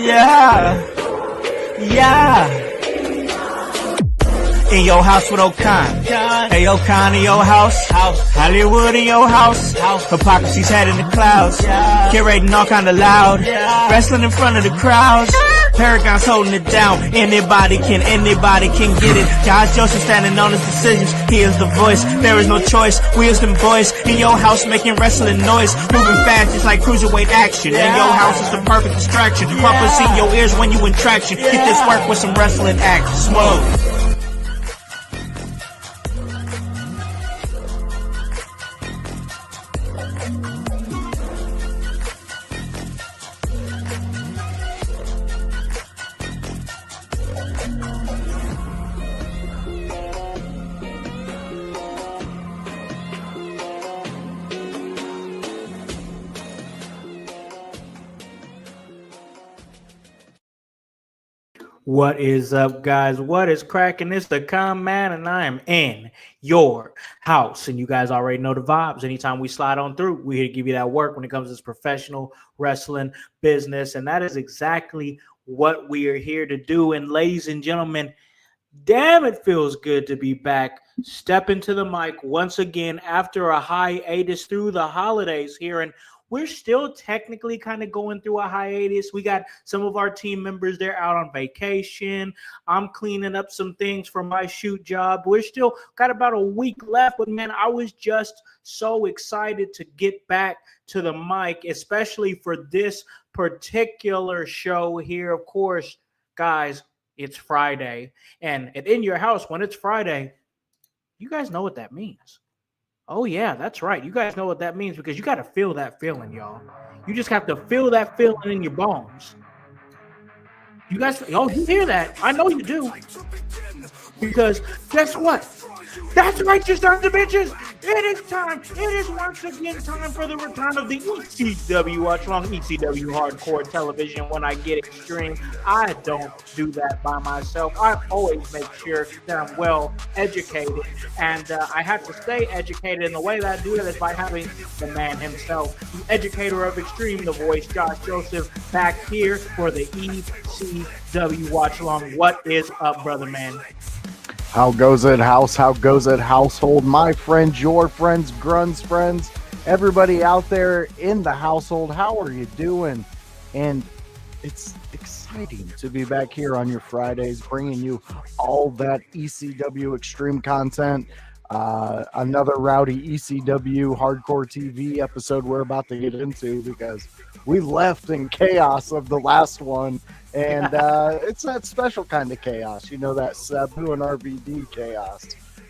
Yeah. Yeah. In your house with O'Con. Hey, O'Con in your house. Hollywood in your house. Hypocrisy's head in the clouds. Curating all kind of loud. Wrestling in front of the crowds. Paragon's holding it down. Anybody can get it. Josh Joseph standing on his decisions. He is the voice. There is no choice. We as them boys in your house making wrestling noise. Moving fast just like cruiserweight action. In your house is the perfect distraction. Prophecy in your ears when you in traction. Get this work with some wrestling action. Smoke. What is up, guys? What is cracking? It's the Con Man, and I am in your house. And you guys already know the vibes. Anytime we slide on through, we're here to give you that work when it comes to this professional wrestling business. And that is exactly what we are here to do. And ladies and gentlemen, damn, it feels good to be back. Step into the mic once again after a hiatus through the holidays here. And we're still technically kind of going through a hiatus. We got some of our team members, they're out on vacation. I'm cleaning up some things for my shoot job. We're still got about a week left, but man, I was just so excited to get back to the mic, especially for this particular show here. Of course, guys, it's Friday, and in your house, when it's Friday, you guys know what that means. Oh, yeah, that's right. You guys know what that means because you got to feel that feeling, y'all. You just have to feel that feeling in your bones. You guys, you hear that? I know you do. Because guess what? That's right, you sons of bitches. It is time. It is once again time for the return of the ECW Watch Long, ECW Hardcore Television. When I get extreme, I don't do that by myself. I always make sure that I'm well educated. And I have to stay educated. And the way that I do that is by having the man himself, the educator of extreme, the voice, Josh Joseph, back here for the ECW Watch Long. What is up, brother man? How goes it, house? How goes it, household? My friends, your friends, Grun's friends, everybody out there in the household, how are you doing? And it's exciting to be back here on your Fridays, bringing you all that ECW extreme content. Another rowdy ECW Hardcore TV episode we're about to get into because we left in chaos of the last one. And it's that special kind of chaos, you know, that Sabu and RVD chaos,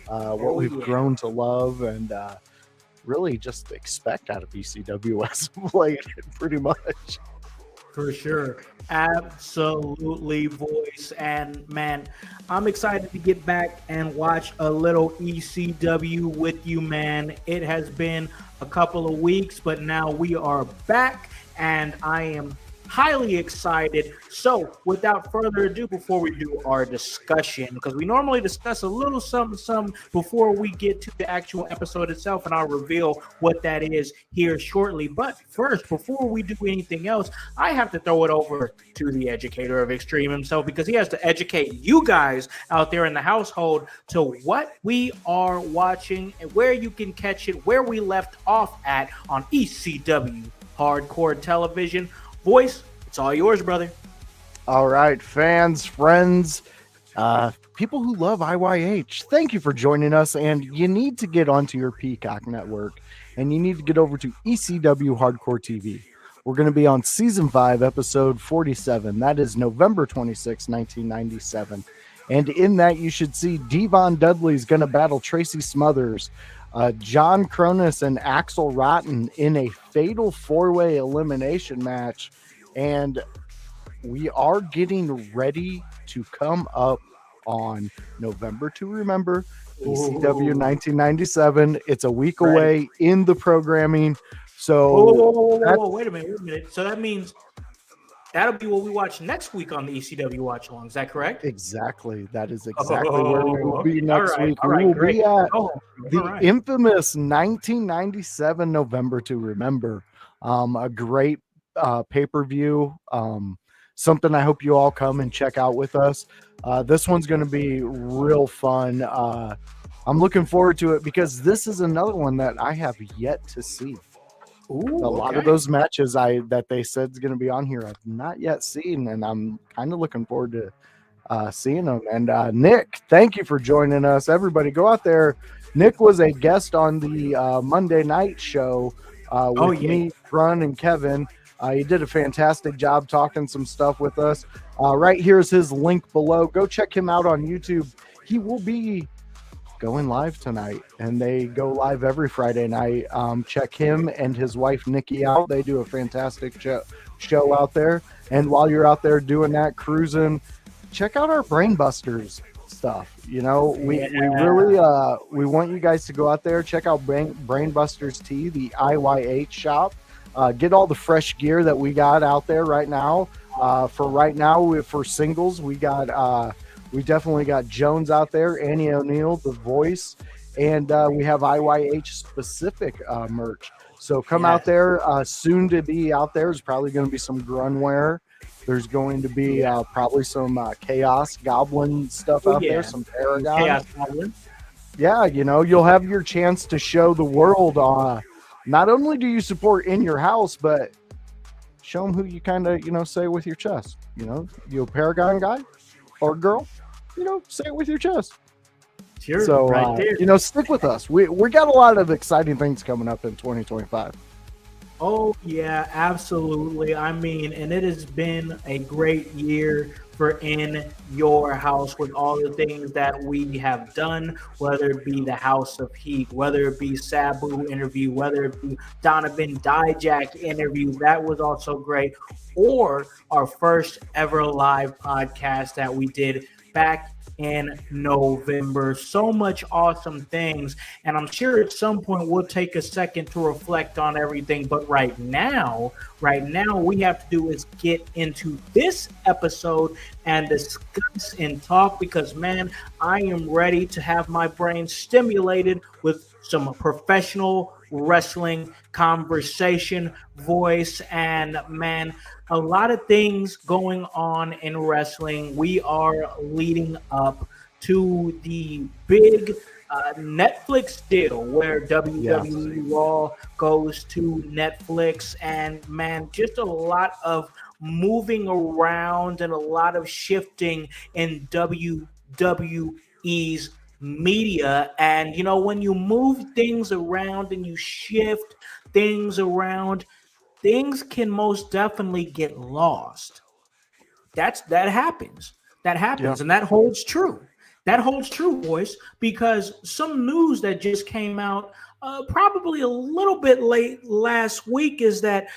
what we've grown to love and really just expect out of ECW as of late, pretty much. For sure. Absolutely, voice. And man, I'm excited to get back and watch a little ECW with you, man. It has been a couple of weeks, but now we are back and I am highly excited. So without further ado, before we do our discussion, because we normally discuss a little something before we get to the actual episode itself, and I'll reveal what that is here shortly. But first, before we do anything else, I have to throw it over to the educator of extreme himself, because he has to educate you guys out there in the household to what we are watching and where you can catch it, where we left off at on ECW Hardcore Television. Voice, it's all yours, brother. All right, fans, friends, people who love IYH, thank you for joining us. And you need to get onto your Peacock network and you need to get over to ECW Hardcore TV. We're going to be on season 5, episode 47. That is November 26, 1997. And in that, you should see Devon Dudley's going to battle Tracy Smothers, John Cronus and Axel Rotten in a fatal 4-way elimination match. And we are getting ready to come up on November to remember, ECW 1997. It's a week away in the programming. So wait a minute. So that means that'll be what we watch next week on the ECW Watch Along. Is that correct? Exactly. That is exactly where we will be next week. We will be at the infamous 1997 November to Remember. A great pay-per-view. something I hope you all come and check out with us. This one's going to be real fun. I'm looking forward to it because this is another one that I have yet to see. Ooh, A lot of those matches that they said is going to be on here, I've not yet seen, and I'm kind of looking forward to seeing them. And Nick, thank you for joining us. Everybody, go out there. Nick was a guest on the Monday night show with me, Grun, and Kevin. He did a fantastic job talking some stuff with us. Right here's his link below. Go check him out on YouTube. He will be going live tonight, and they go live every Friday night. Check him and his wife Nikki out. They do a fantastic show out there. And while you're out there doing that, cruising, check out our Brainbusters stuff. You know, we really we want you guys to go out there, check out Brainbusters Tea, the IYH shop. Get all the fresh gear that we got out there right now. For singles, we definitely got Jones out there, Annie O'Neill, The Voice, and we have IYH specific merch. So come out there. Soon to be out there is probably going to be some Grunware. There's going to be probably some Chaos Goblin stuff out there, some Paragon. Chaos Goblin. Yeah, you know, you'll have your chance to show the world. Not only do you support in your house, but show them who you kind of, say with your chest. You know, you a Paragon guy or girl, say it with your chest. Sure, so, right there. Stick with us. We got a lot of exciting things coming up in 2025. Oh, yeah, absolutely. I mean, and it has been a great year for In Your House with all the things that we have done, whether it be the House of Heat, whether it be Sabu interview, whether it be Donovan Dijak interview, that was also great, or our first ever live podcast that we did back in November. So much awesome things, and I'm sure at some point we'll take a second to reflect on everything, but right now we have to do is get into this episode and discuss and talk, because man, I am ready to have my brain stimulated with some professional wrestling conversation, voice, and man, a lot of things going on in wrestling. We are leading up to the big Netflix deal where WWE Raw goes to Netflix, and man, just a lot of moving around and a lot of shifting in WWE's media. And when you move things around and you shift things around, things can most definitely get lost. That happens. Yeah. And that holds true. That holds true, boys, because some news that just came out probably a little bit late last week is that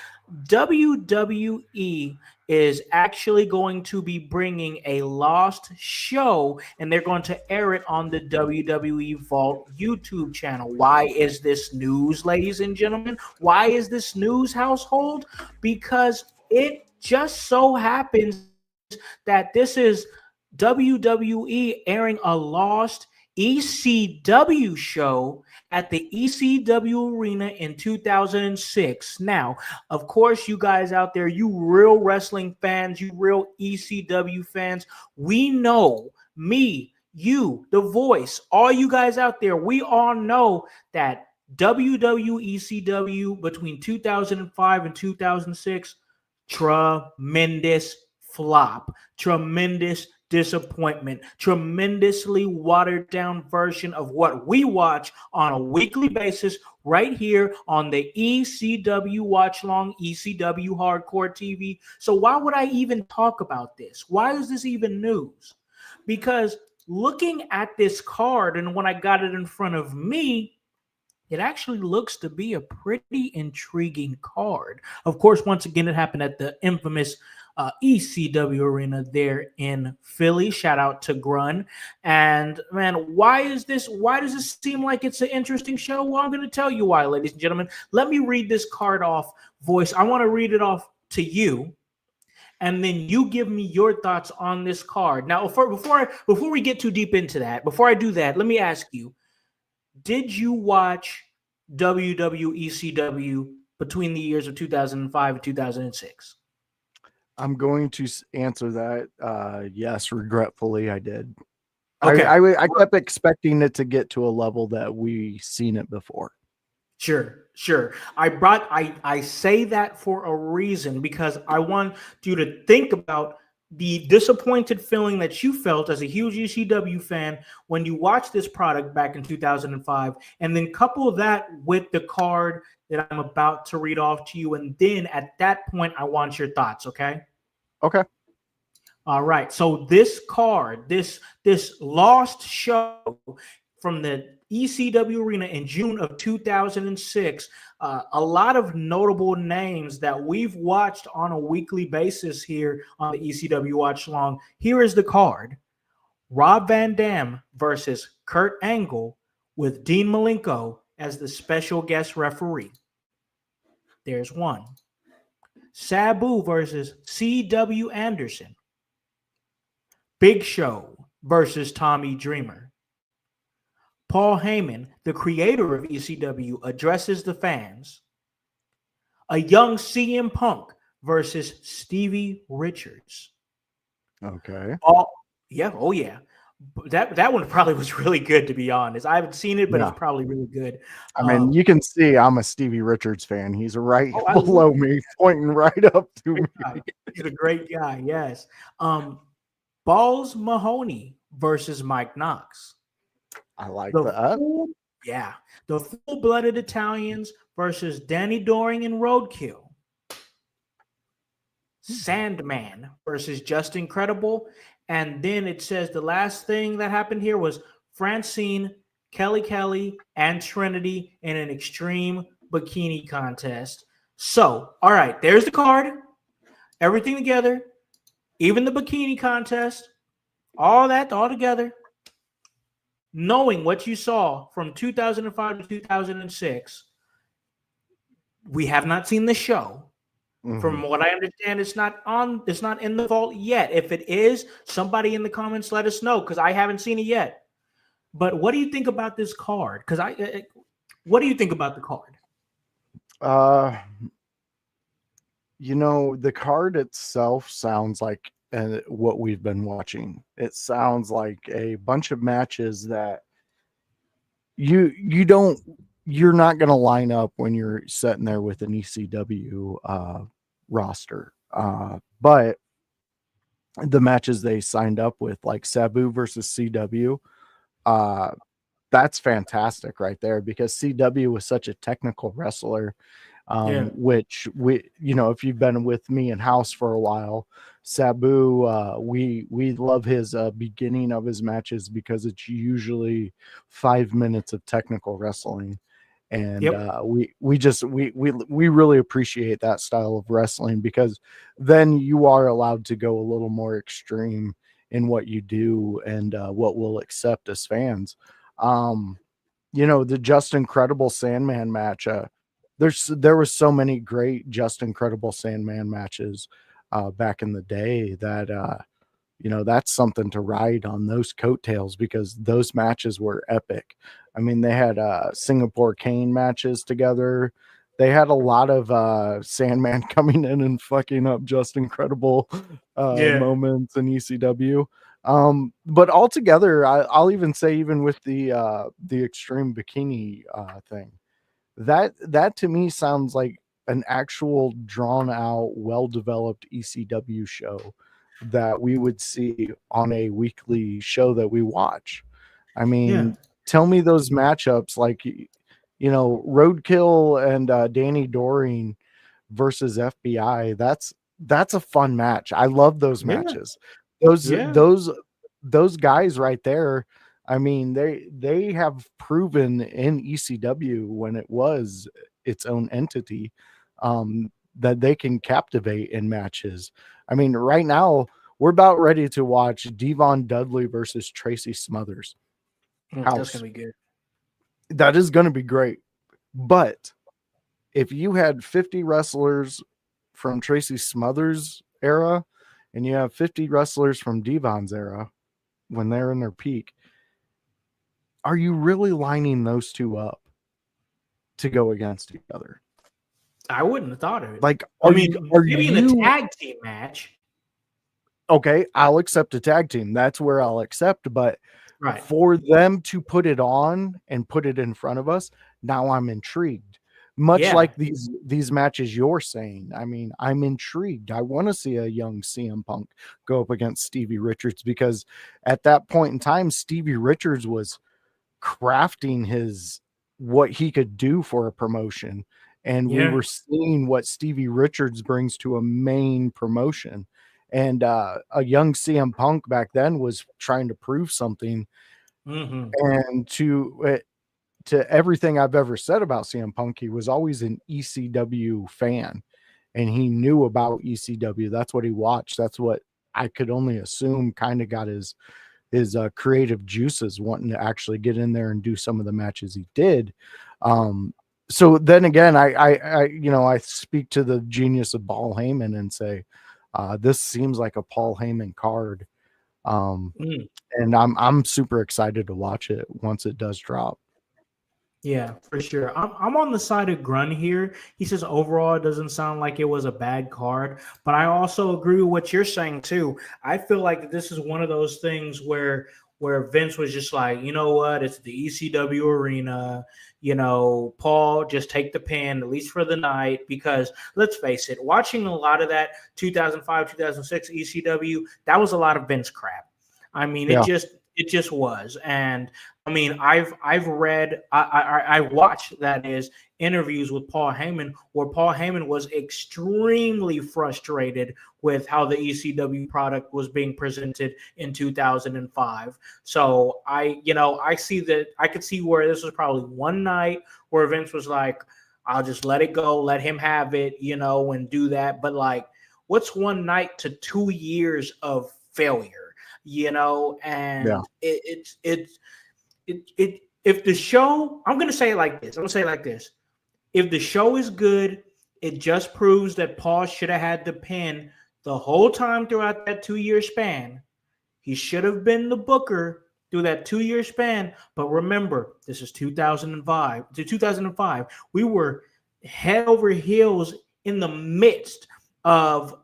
WWE is actually going to be bringing a lost show, and they're going to air it on the WWE Vault YouTube channel. Why is this news, ladies and gentlemen? Why is this news, household? Because it just so happens that this is WWE airing a lost ECW show at the ECW Arena in 2006. Now, of course, you guys out there, you real wrestling fans, you real ECW fans, we know, me, you, The Voice, all you guys out there, we all know that ECW between 2005 and 2006, tremendous flop, tremendous disappointment, tremendously watered down version of what we watch on a weekly basis right here on the ECW Watch Long, ECW Hardcore TV. So why would I even talk about this? Why is this even news? Because looking at this card, and when I got it in front of me, it actually looks to be a pretty intriguing card. Of course, once again, it happened at the infamous ECW Arena there in Philly. Shout out to Grun. And man, why does this seem like it's an interesting show? Well, I'm going to tell you why, ladies and gentlemen. Let me read this card off, Voice. I want to read it off to you, and then you give me your thoughts on this card. Now, before we get too deep into that, before I do that, let me ask you, did you watch WWECW between the years of 2005 and 2006? I'm going to answer that. Yes, regretfully, I did. Okay. I kept expecting it to get to a level that we seen it before. Sure. I say that for a reason, because I want you to think about the disappointed feeling that you felt as a huge ECW fan when you watched this product back in 2005, and then couple that with the card that I'm about to read off to you, and then at that point I want your thoughts, okay? Okay. All right. So this card, this lost show from the ECW arena in June of 2006, a lot of notable names that we've watched on a weekly basis here on the ECW Watch Long. Here is the card: Rob Van Dam versus Kurt Angle with Dean Malenko as the special guest referee. There's one. Sabu versus C.W. Anderson. Big Show versus Tommy Dreamer. Paul Heyman, the creator of ECW, addresses the fans. A young CM Punk versus Stevie Richards. Okay. Oh yeah. That one probably was really good, to be honest. I haven't seen it, but Yeah. it's probably really good. I mean, you can see I'm a Stevie Richards fan. He's right I below love me, pointing right up to me. He's a great guy, yes. Balls Mahoney versus Mike Knox. I like The that. The full-blooded Italians versus Danny Doring and Roadkill. Sandman versus Just Incredible. And then it says the last thing that happened here was Francine, Kelly, and Trinity in an extreme bikini contest. So, all right, there's the card. Everything together. Even the bikini contest. All that all together. Knowing what you saw from 2005 to 2006, we have not seen the show. Mm-hmm. From what I understand, it's not in the vault yet. If it is, somebody in the comments let us know, because I haven't seen it yet. But what do you think about this card? What do you think about the card? The card itself sounds like what we've been watching. It sounds like a bunch of matches that you're not going to line up when you're sitting there with an ECW roster. But the matches they signed up with, like Sabu versus CW, that's fantastic right there, because CW was such a technical wrestler. Which if you've been with me in Howse for a while, Sabu, we love his beginning of his matches, because it's usually 5 minutes of technical wrestling. And we really appreciate that style of wrestling, because then you are allowed to go a little more extreme in what you do and what we'll accept as fans. The Just Incredible Sandman match, there was so many great Just Incredible Sandman matches back in the day that that's something to ride on those coattails, because those matches were epic. I mean, they had Singapore Cane matches together. They had a lot of Sandman coming in and fucking up Just Incredible moments in ECW. But altogether, I'll even say, even with the extreme bikini thing, that to me sounds like an actual drawn out, well-developed ECW show that we would see on a weekly show that we watch. I mean, tell me those matchups, like, Roadkill and Danny Doring versus FBI. That's a fun match. I love those matches. Those guys right there, I mean, they have proven in ECW, when it was its own entity, that they can captivate in matches. I mean, right now we're about ready to watch Devon Dudley versus Tracy Smothers. That's gonna be good. That is going to be great. But if you had 50 wrestlers from Tracy Smothers' era and you have 50 wrestlers from Devon's era when they're in their peak, are you really lining those two up to go against each other? I wouldn't have thought of it. Like, I are mean, maybe in a tag team match. Okay, I'll accept a tag team. That's where I'll accept. But Right. for them to put it on and put it in front of us, now I'm intrigued. Much like these matches you're saying. I mean, I'm intrigued. I want to see a young CM Punk go up against Stevie Richards, because at that point in time, Stevie Richards was crafting what he could do for a promotion. And we were seeing what Stevie Richards brings to a main promotion. And a young CM Punk back then was trying to prove something. And to everything I've ever said about CM Punk, he was always an ECW fan, and he knew about ECW. That's what he watched. That's what I could only assume kind of got his creative juices, wanting to actually get in there and do some of the matches he did. So then again, I speak to the genius of Paul Heyman and say, this seems like a Paul Heyman card. And I'm super excited to watch it once it does drop. Yeah, for sure. I'm on the side of Grun here. He says overall it doesn't sound like it was a bad card, but I also agree with what you're saying too. I feel like this is one of those things where Vince was just like, you know what, it's the ECW arena. You know, Paul, just take the pin, at least for the night, because let's face it, watching a lot of that 2005, 2006 ECW, that was a lot of Vince crap. I mean, it just was. And I mean, I've read, I watched, that is, interviews with Paul Heyman, where Paul Heyman was extremely frustrated with how the ECW product was being presented in 2005. So I see that, I could see where this was probably one night where Vince was like, I'll just let it go, let him have it, and do that. But like, what's one night to 2 years of failure? And if the show, I'm going to say it like this. If the show is good, it just proves that Paul should have had the pin the whole time throughout that 2-year span. He should have been the booker through that 2-year span. But remember, this is 2005. To 2005, we were head over heels in the midst of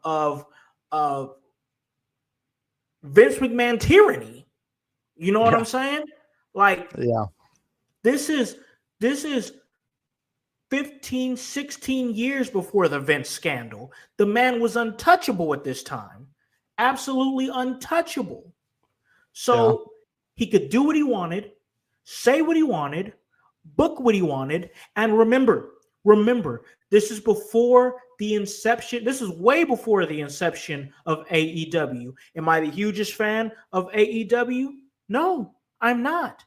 Vince McMahon tyranny. You know what I'm saying? Like, this is 15, 16 years before the Vince scandal. The man was untouchable at this time. Absolutely untouchable. So he could do what he wanted, say what he wanted, book what he wanted. And remember, this is before the inception. This is way before the inception of AEW. Am I the hugest fan of AEW? No, I'm not.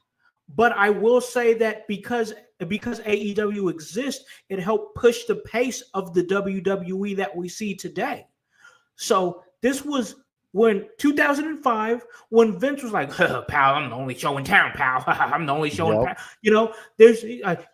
But I will say that because AEW exists, it helped push the pace of the WWE that we see today. So this was when 2005, when Vince was like, pal, I'm the only show in town, pal. I'm the only show in town. There's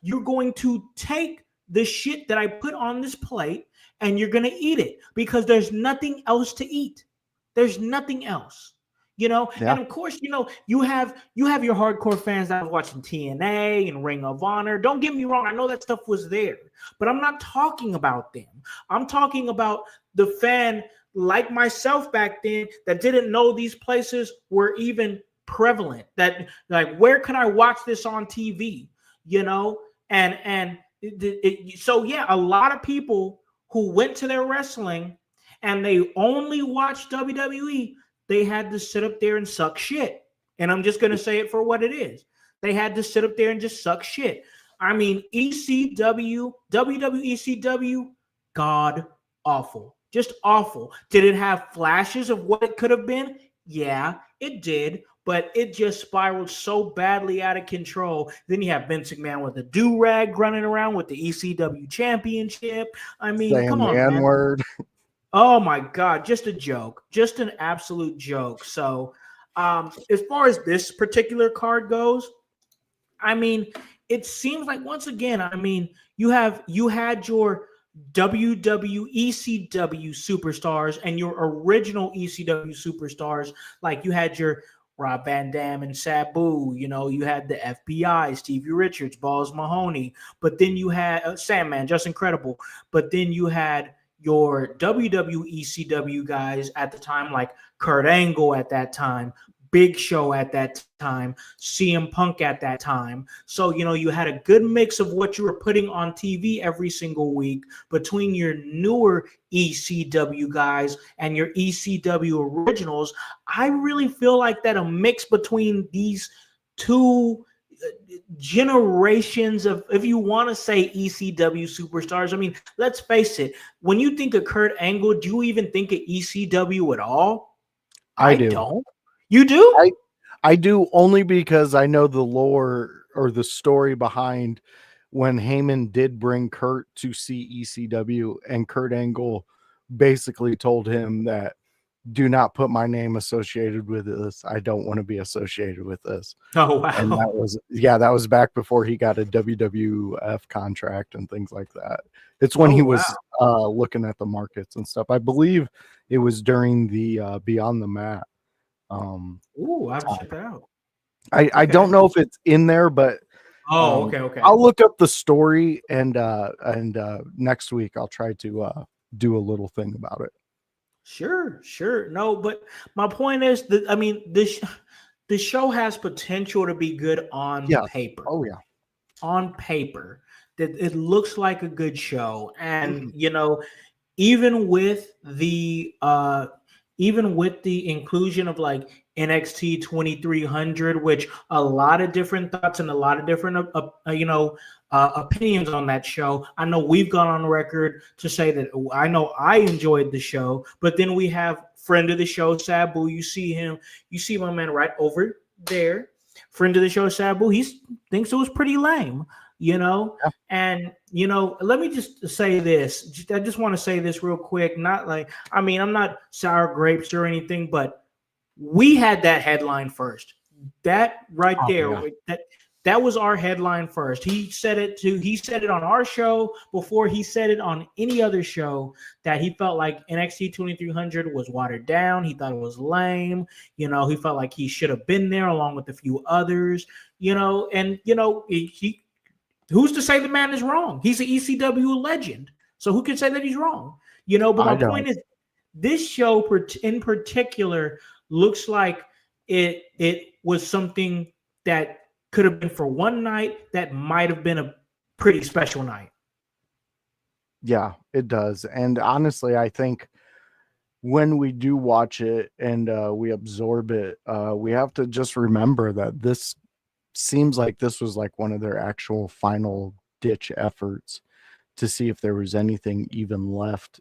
you're going to take the shit that I put on this plate and you're going to eat it because there's nothing else to eat. There's nothing else, And of course, you have your hardcore fans that are watching TNA and Ring of Honor. Don't get me wrong. I know that stuff was there, but I'm not talking about them. I'm talking about the fan like myself back then that didn't know these places were even prevalent. That, like, where can I watch this on TV? So a lot of people who went to their wrestling and they only watched WWE, they had to sit up there and suck shit. And I'm just going to say it for what it is. They had to sit up there and just suck shit. I mean, ECW, WWECW, god awful. Just awful. Did it have flashes of what it could have been? Yeah, it did. But it just spiraled so badly out of control. Then you have Vince McMahon with a do-rag running around with the ECW championship. I mean, come on, man. N-word. Oh, my God. Just a joke. Just an absolute joke. So as far as this particular card goes, I mean, it seems like, once again, I mean, you had your WWECW superstars and your original ECW superstars. Like, you had your Rob Van Dam and Sabu. You know, you had the FBI, Stevie Richards, Balls Mahoney. But then you had Sandman, just incredible. But then you had your WWECW guys at the time, like Kurt Angle at that time, Big Show at that time, CM Punk at that time. So, you know, you had a good mix of what you were putting on TV every single week between your newer ECW guys and your ECW originals. I really feel like that a mix between these two generations of, if you want to say ECW superstars. I mean, let's face it. When you think of Kurt Angle, do you even think of ECW at all? I do. Don't. You do? I do, only because I know the lore or the story behind when Heyman did bring Kurt to see ECW, and Kurt Angle basically told him that, do not put my name associated with this. I don't want to be associated with this. Oh, wow. And that was back before he got a WWF contract and things like that. It's when he was looking at the markets and stuff. I believe it was during the Beyond the Mat. Ooh, I have to check that out. I don't know if it's in there, but okay. I'll look up the story, and next week I'll try to do a little thing about it. Sure. No, but my point is that, I mean, the show has potential to be good on paper. Oh yeah. On paper, that it looks like a good show. And you know, even with the inclusion of like NXT 2300, which a lot of different thoughts and a lot of different opinions on that show. I know we've gone on record to say that I know I enjoyed the show, but then we have friend of the show Sabu. You see my man right over there, friend of the show Sabu. He thinks it was pretty lame, you know. Yeah. And you know, let me just say this. I just want to say this real quick. Not like, I mean, I'm not sour grapes or anything, but we had that headline first. That right there, that was our headline first. He said it on our show before he said it on any other show, that he felt like NXT 2300 was watered down. He thought it was lame. You know, he felt like he should have been there along with a few others, you know, and you know, he who's to say the man is wrong? He's an ECW legend. So who can say that he's wrong? You know, but my point is, this show in particular looks like it was something that could have been for one night, that might have been a pretty special night. Yeah, it does. And honestly, I think when we do watch it and we absorb it, we have to just remember that this seems like this was like one of their actual final ditch efforts to see if there was anything even left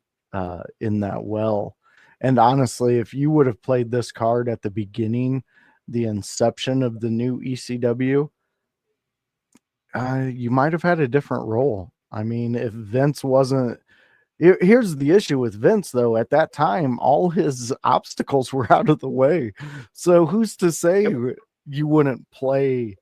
in that well. And honestly, if you would have played this card at the beginning, the inception of the new ECW, you might have had a different role. I mean, if Vince wasn't... Here's the issue with Vince, though. At that time, all his obstacles were out of the way. So who's to say you wouldn't play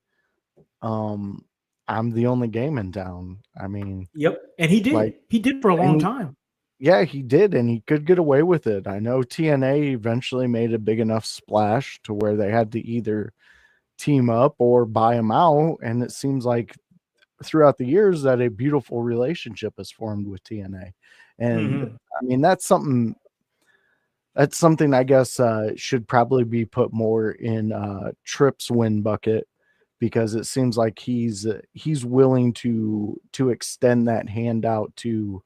I'm the only game in town? I mean... Yep, and he did. Like, he did for a long time. Yeah, he did, and he could get away with it. I know TNA eventually made a big enough splash to where they had to either team up or buy him out, and it seems like throughout the years that a beautiful relationship has formed with TNA. And I mean, that's something I guess should probably be put more in Tripp's win bucket, because it seems like he's willing to extend that hand out to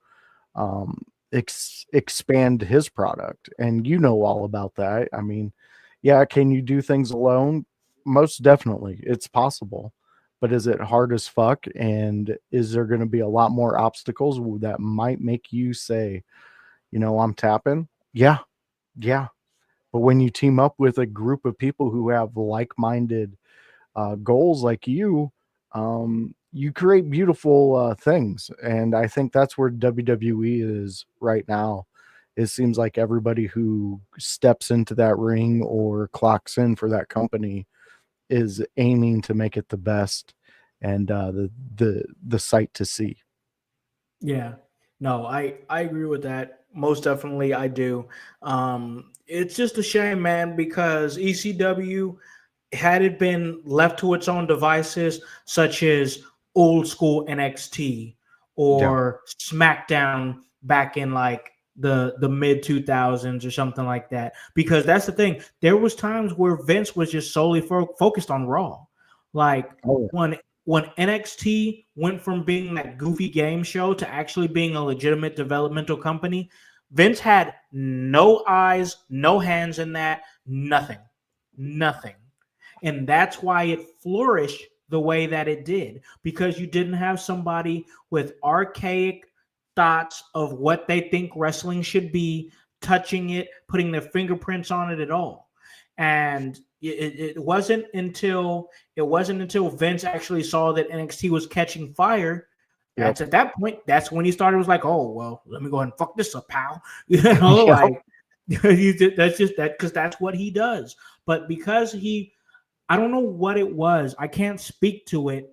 expand his product. And you know all about that. I mean, yeah, can you do things alone? Most definitely, it's possible. But is it hard as fuck? And is there going to be a lot more obstacles that might make you say, you know, I'm tapping? Yeah. But when you team up with a group of people who have like-minded goals like you create beautiful things. And I think that's where WWE is right now. It seems like everybody who steps into that ring or clocks in for that company is aiming to make it the best and the sight to see. Yeah, no, I agree with that Most definitely, I do. It's just a shame, man, because ECW, had it been left to its own devices, such as old school NXT Yeah. or SmackDown back in like the mid 2000s or something like that, because that's the thing. There was times where Vince was just solely focused on Raw, like Oh, yeah. when NXT went from being that goofy game show to actually being a legitimate developmental company. Vince had no eyes, no hands in that, nothing, nothing. And that's why it flourished the way that it did, because you didn't have somebody with archaic thoughts of what they think wrestling should be, touching it, putting their fingerprints on it at all. And it wasn't until Vince actually saw that NXT was catching fire. Yep. That's at that point. That's when he started. Was like, oh well, let me go ahead and fuck this up, pal. You know, Yep. like that's just that, because that's what he does. But because I don't know what it was. I can't speak to it,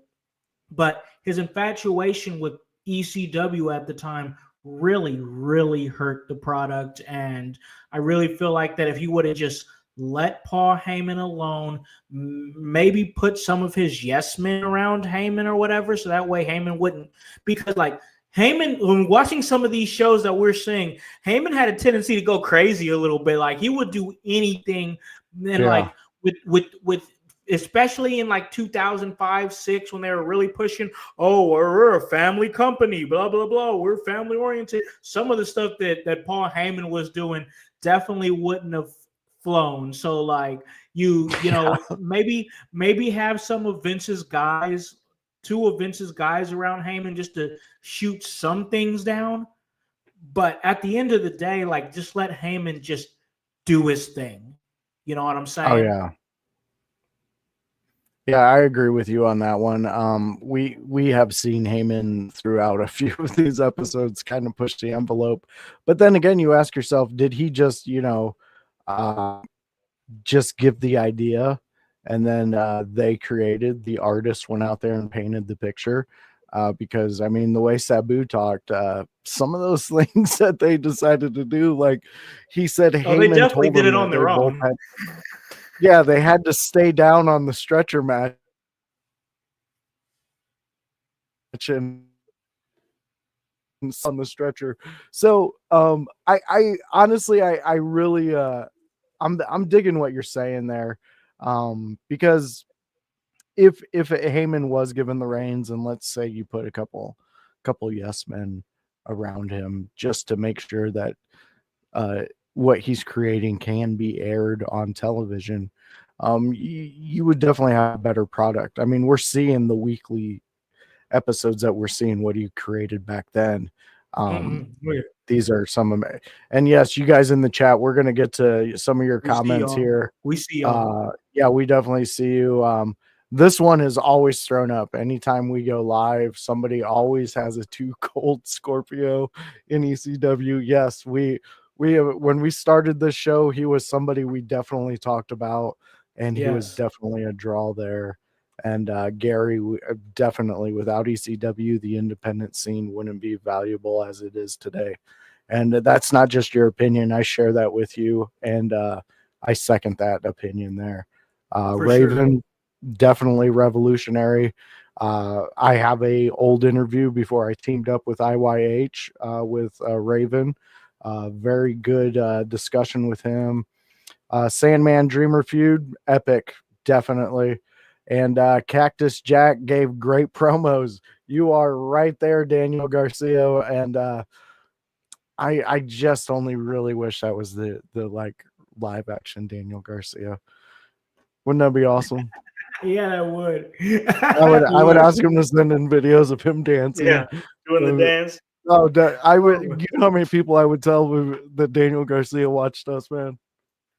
but his infatuation with ECW at the time really, really hurt the product. And I really feel like that if he would have just let Paul Heyman alone, maybe put some of his yes men around Heyman or whatever, so that way Heyman wouldn't, because like Heyman, when watching some of these shows that we're seeing, Heyman had a tendency to go crazy a little bit. Like he would do anything, and Yeah. like with especially in like 2005, 6, when they were really pushing, oh, we're a family company, blah, blah, blah. We're family oriented. Some of the stuff that Paul Heyman was doing definitely wouldn't have flown. So like you know, maybe have some of Vince's guys, two of Vince's guys around Heyman just to shoot some things down. But at the end of the day, like just let Heyman just do his thing. You know what I'm Oh, saying? yeah. Yeah, I agree with you on that one. We have seen Heyman throughout a few of these episodes kind of push the envelope, but then again, you ask yourself, did he just, just give the idea, and then they created, the artist went out there and painted the picture? Because I mean, the way Sabu talked, some of those things that they decided to do, like he said, Oh, they Heyman definitely told did them it that on they their both own. had, yeah, they had to stay down on the stretcher match and on the stretcher. So I honestly, I really I'm digging what you're saying there. Because if Heyman was given the reins, and let's say you put a couple yes men around him just to make sure that uh what he's creating can be aired on television, you would definitely have a better product. I mean, we're seeing the weekly episodes that we're seeing what he created back then. Um, Mm-hmm. these are some of my, and yes, you guys in the chat, we're going to get to some of your We see comments y'all. here. We see y'all. Yeah, we definitely see you. This one is always thrown up. Anytime we go live, somebody always has a too cold Scorpio in ECW. Yes, we when we started this show, he was somebody we definitely talked about, and he was Yes, definitely a draw there. And Gary, definitely without ECW, the independent scene wouldn't be valuable as it is today. And that's not just your opinion. I share that with you, and I second that opinion there. for sure. Raven, definitely revolutionary. I have a old interview before I teamed up with IYH with Raven. Very good discussion with him. Sandman Dreamer feud, epic, definitely. And Cactus Jack gave great promos. You are right there, Daniel Garcia. And I just only really wish that was the like live action Daniel Garcia. Wouldn't that be awesome? Yeah, that would. I That would would. ask him to send in videos of him dancing. Yeah, doing the Uh, dance. I would. Oh, You know how many people I would tell that Daniel Garcia watched us, man?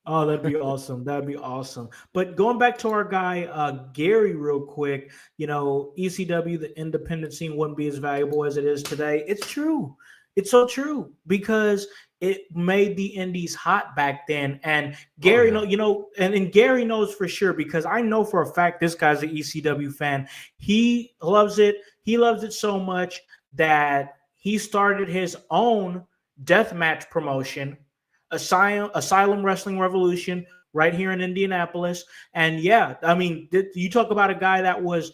oh, that'd be awesome. That'd be awesome. But going back to our guy Gary, real quick, ECW, the independent scene wouldn't be as valuable as it is today. It's true. It's so true, because it made the indies hot back then. And Oh Gary, yeah. and Gary knows for sure, because I know for a fact this guy's an ECW fan. He loves it. He loves it so much that he started his own deathmatch promotion, Asylum Wrestling Revolution, right here in Indianapolis. And yeah, I mean, you talk about a guy that was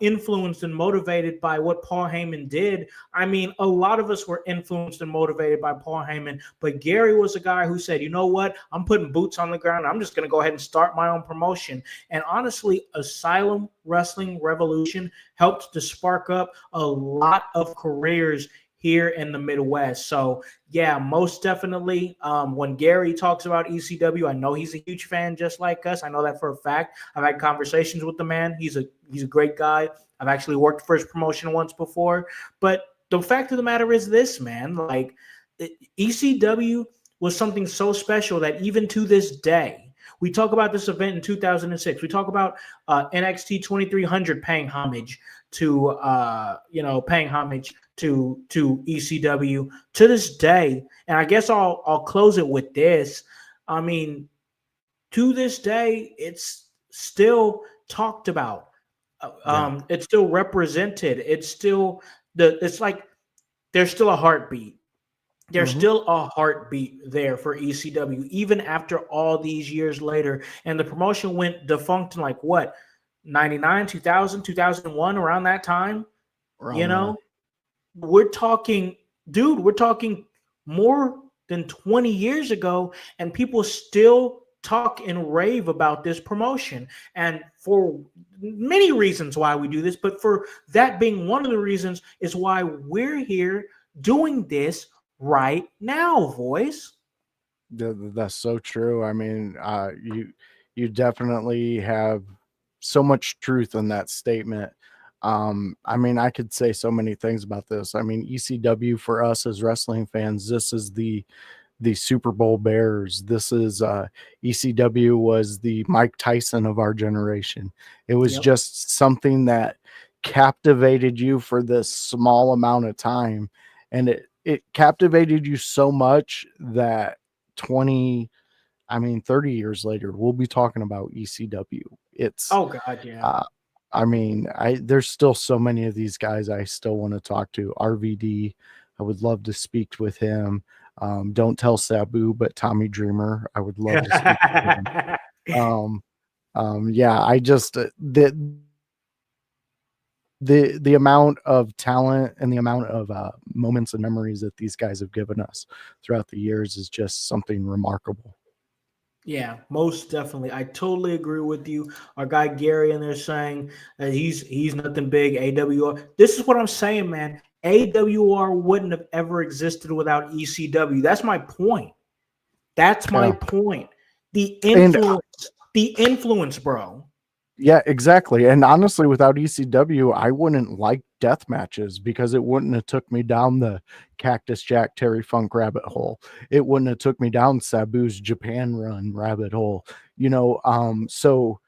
influenced and motivated by what Paul Heyman did. I mean, a lot of us were influenced and motivated by Paul Heyman, but Gary was a guy who said, you know what? I'm putting boots on the ground. I'm just going to go ahead and start my own promotion. And honestly, Asylum Wrestling Revolution helped to spark up a lot of careers here in the Midwest. So yeah, most definitely. When Gary talks about ECW, I know he's a huge fan just like us. I know that for a fact. I've had conversations with the man. He's a great guy. I've actually worked for his promotion once before. But the fact of the matter is this, man, like ECW was something so special that even to this day, we talk about this event in 2006. We talk about NXT 2300 paying homage to ECW to this day. And I guess I'll close it with this. I mean, to this day, it's still talked about. It's still represented. It's like there's still a heartbeat. There's still a heartbeat there for ECW, even after all these years later. And the promotion went defunct in like what, 99, 2000, 2001, around that time. We're talking more than 20 years ago, and people still talk and rave about this promotion. And for many reasons why we do this, but for that being one of the reasons is why we're here doing this right now, Voice. That's so true. I mean, you definitely have so much truth in that statement. I mean, I could say so many things about this. I mean, ECW for us as wrestling fans, this is the Super Bowl bears. This is ECW was the Mike Tyson of our generation. It was just something that captivated you for this small amount of time, and it captivated you so much that 30 years later, we'll be talking about ECW. It's oh god, yeah. I mean, there's still so many of these guys I still want to talk to. RVD, I would love to speak with him. Don't tell Sabu, but Tommy Dreamer, I would love to speak with him. Yeah, I just the amount of talent and the amount of moments and memories that these guys have given us throughout the years is just something remarkable. Yeah, most definitely. I totally agree with you. Our guy Gary in there saying that he's nothing big. AWR. This is what I'm saying, man. AWR wouldn't have ever existed without ECW. That's my point. That's my point. The influence, bro. Yeah, exactly. And honestly, without ECW, I wouldn't like death matches because it wouldn't have took me down the Cactus Jack Terry Funk rabbit hole. It wouldn't have took me down Sabu's Japan run rabbit hole. So,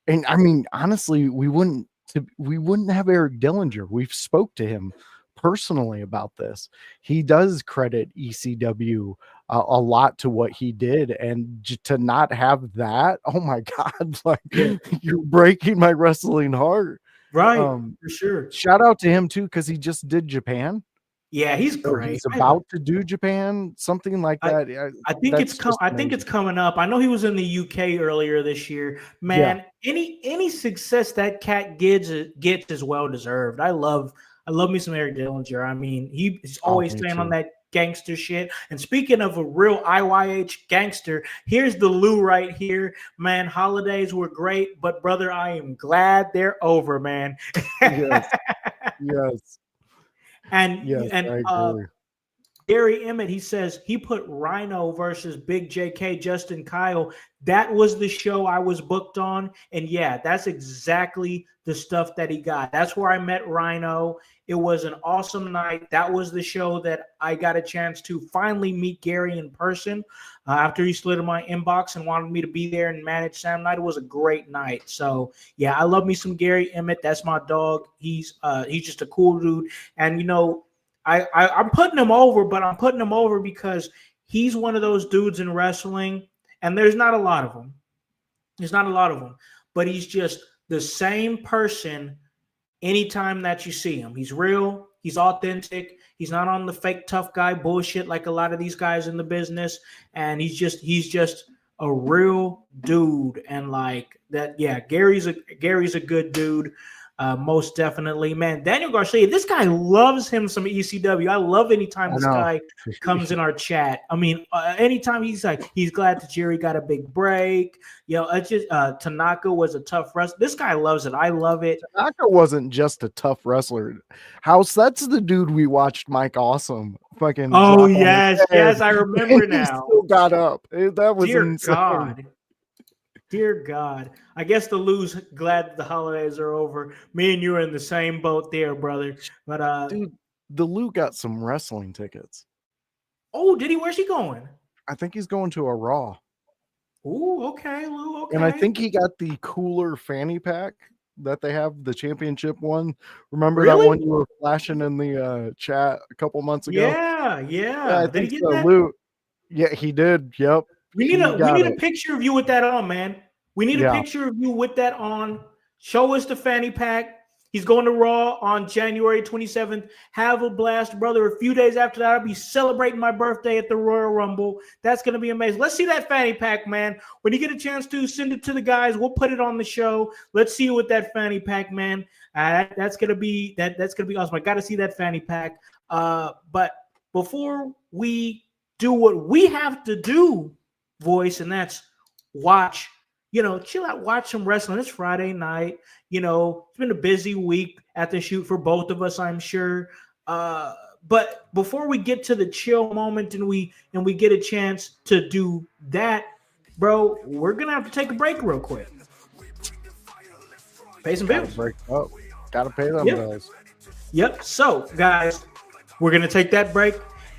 and I mean, honestly, we wouldn't have Eric Dillinger. We've spoke to him personally about this. He does credit ECW a lot to what he did, and to not have that, oh my god, like you're breaking my wrestling heart. Right, for sure. Shout out to him too, because he just did Japan. Yeah, he's great. He's about to do Japan, something like that. I think it's coming up. I know he was in the UK earlier this year. Man, any success that cat gets is well deserved. I love me some Eric Dillinger. I mean, he's always staying on that gangster shit. And speaking of a real IYH gangster, here's the Lou right here. Man, holidays were great, but brother, I am glad they're over, man. Yes. And Gary Emmett, he says he put Rhino versus Big JK Justin Kyle. That was the show I was booked on. And yeah, that's exactly the stuff that he got. That's where I met Rhino. It was an awesome night. That was the show that I got a chance to finally meet Gary in person after he slid in my inbox and wanted me to be there and manage Sam Night. It was a great night. So yeah, I love me some Gary Emmett. That's my dog. He's just a cool dude. And I'm putting him over, but I'm putting him over because he's one of those dudes in wrestling, and there's not a lot of them. But he's just the same person anytime that you see him. He's real. He's authentic. He's not on the fake tough guy bullshit like a lot of these guys in the business. And he's just a real dude. And like that, yeah, Gary's a good dude. Most definitely, man. Daniel Garcia, this guy loves him some ECW. I love anytime this guy comes in our chat. I mean, anytime he's like, he's glad that Jerry got a big break. It's just Tanaka was a tough wrestler. This guy loves it. I love it. Tanaka wasn't just a tough wrestler. Howse, that's the dude we watched Mike Awesome fucking. Oh yes, I remember now. He still got up. That was Dear insane. God. Dear God. I guess the Lou's glad the holidays are over. Me and you are in the same boat there, brother. But dude, the Lou got some wrestling tickets. Oh, did he? Where's he going? I think he's going to a Raw. Ooh, okay, Lou, okay. And I think he got the cooler fanny pack that they have, the championship one. Remember that one you were flashing in the chat a couple months ago? Yeah. I think so, Lou. Yeah, he did. Yep. We need a picture of you with that on, man. We need a picture of you with that on. Show us the fanny pack. He's going to Raw on January 27th. Have a blast, brother. A few days after that, I'll be celebrating my birthday at the Royal Rumble. That's going to be amazing. Let's see that fanny pack, man. When you get a chance to send it to the guys, we'll put it on the show. Let's see you with that fanny pack, man. That's gonna be awesome. I got to see that fanny pack. But before we do what we have to do, voice, and that's watch, chill out, watch some wrestling. It's Friday night. It's been a busy week at the shoot for both of us, I'm sure. But before we get to the chill moment and we get a chance to do that, bro, we're gonna have to take a break real quick. Pay some bills. Gotta pay them bills. Yep. So, guys, we're gonna take that break,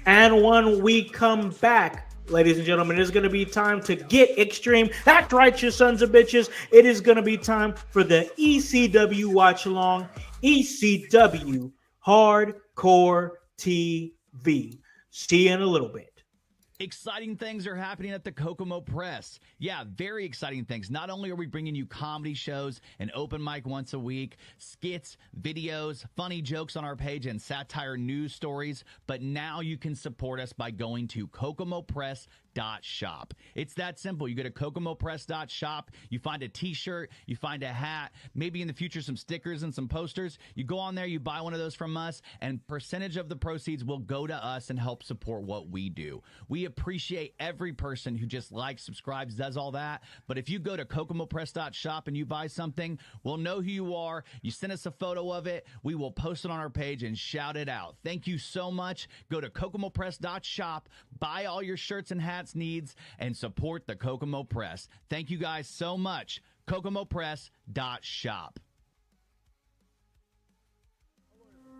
and when we come back, ladies and gentlemen, it's going to be time to get extreme. That's right, you sons of bitches. It is going to be time for the ECW Watch Along, ECW Hardcore TV. See you in a little bit. Exciting things are happening at the Kokomo Press. Yeah, very exciting things. Not only are we bringing you comedy shows, an open mic once a week, skits, videos, funny jokes on our page, and satire news stories, but now you can support us by going to kokomopress.shop. It's that simple. You go to kokomopress.shop, you find a t-shirt, you find a hat, maybe in the future some stickers and some posters. You go on there, you buy one of those from us, and percentage of the proceeds will go to us and help support what we do. We appreciate every person who just likes, subscribes, does all that. But if you go to kokomopress.shop and you buy something, we'll know who you are. You send us a photo of it. We will post it on our page and shout it out. Thank you so much. Go to kokomopress.shop, buy all your shirts and hats needs, and support the Kokomo Press. Thank you guys so much. kokomopress.shop.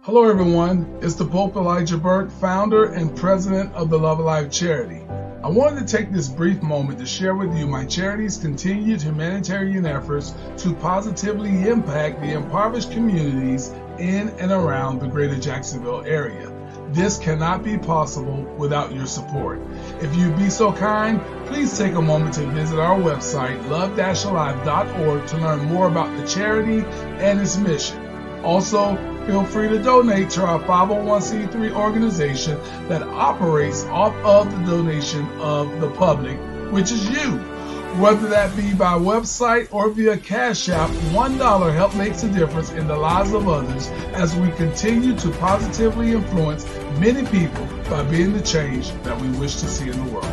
Hello everyone, it's the Pope Elijah Burke, founder and president of the Love Alive charity. I wanted to take this brief moment to share with you my charity's continued humanitarian efforts to positively impact the impoverished communities in and around the greater Jacksonville area. This cannot be possible without your support. If you'd be so kind, please take a moment to visit our website, love-alive.org, to learn more about the charity and its mission. Also, feel free to donate to our 501c3 organization that operates off of the donation of the public, which is you. Whether that be by website or via Cash App, $1 help makes a difference in the lives of others as we continue to positively influence many people by being the change that we wish to see in the world.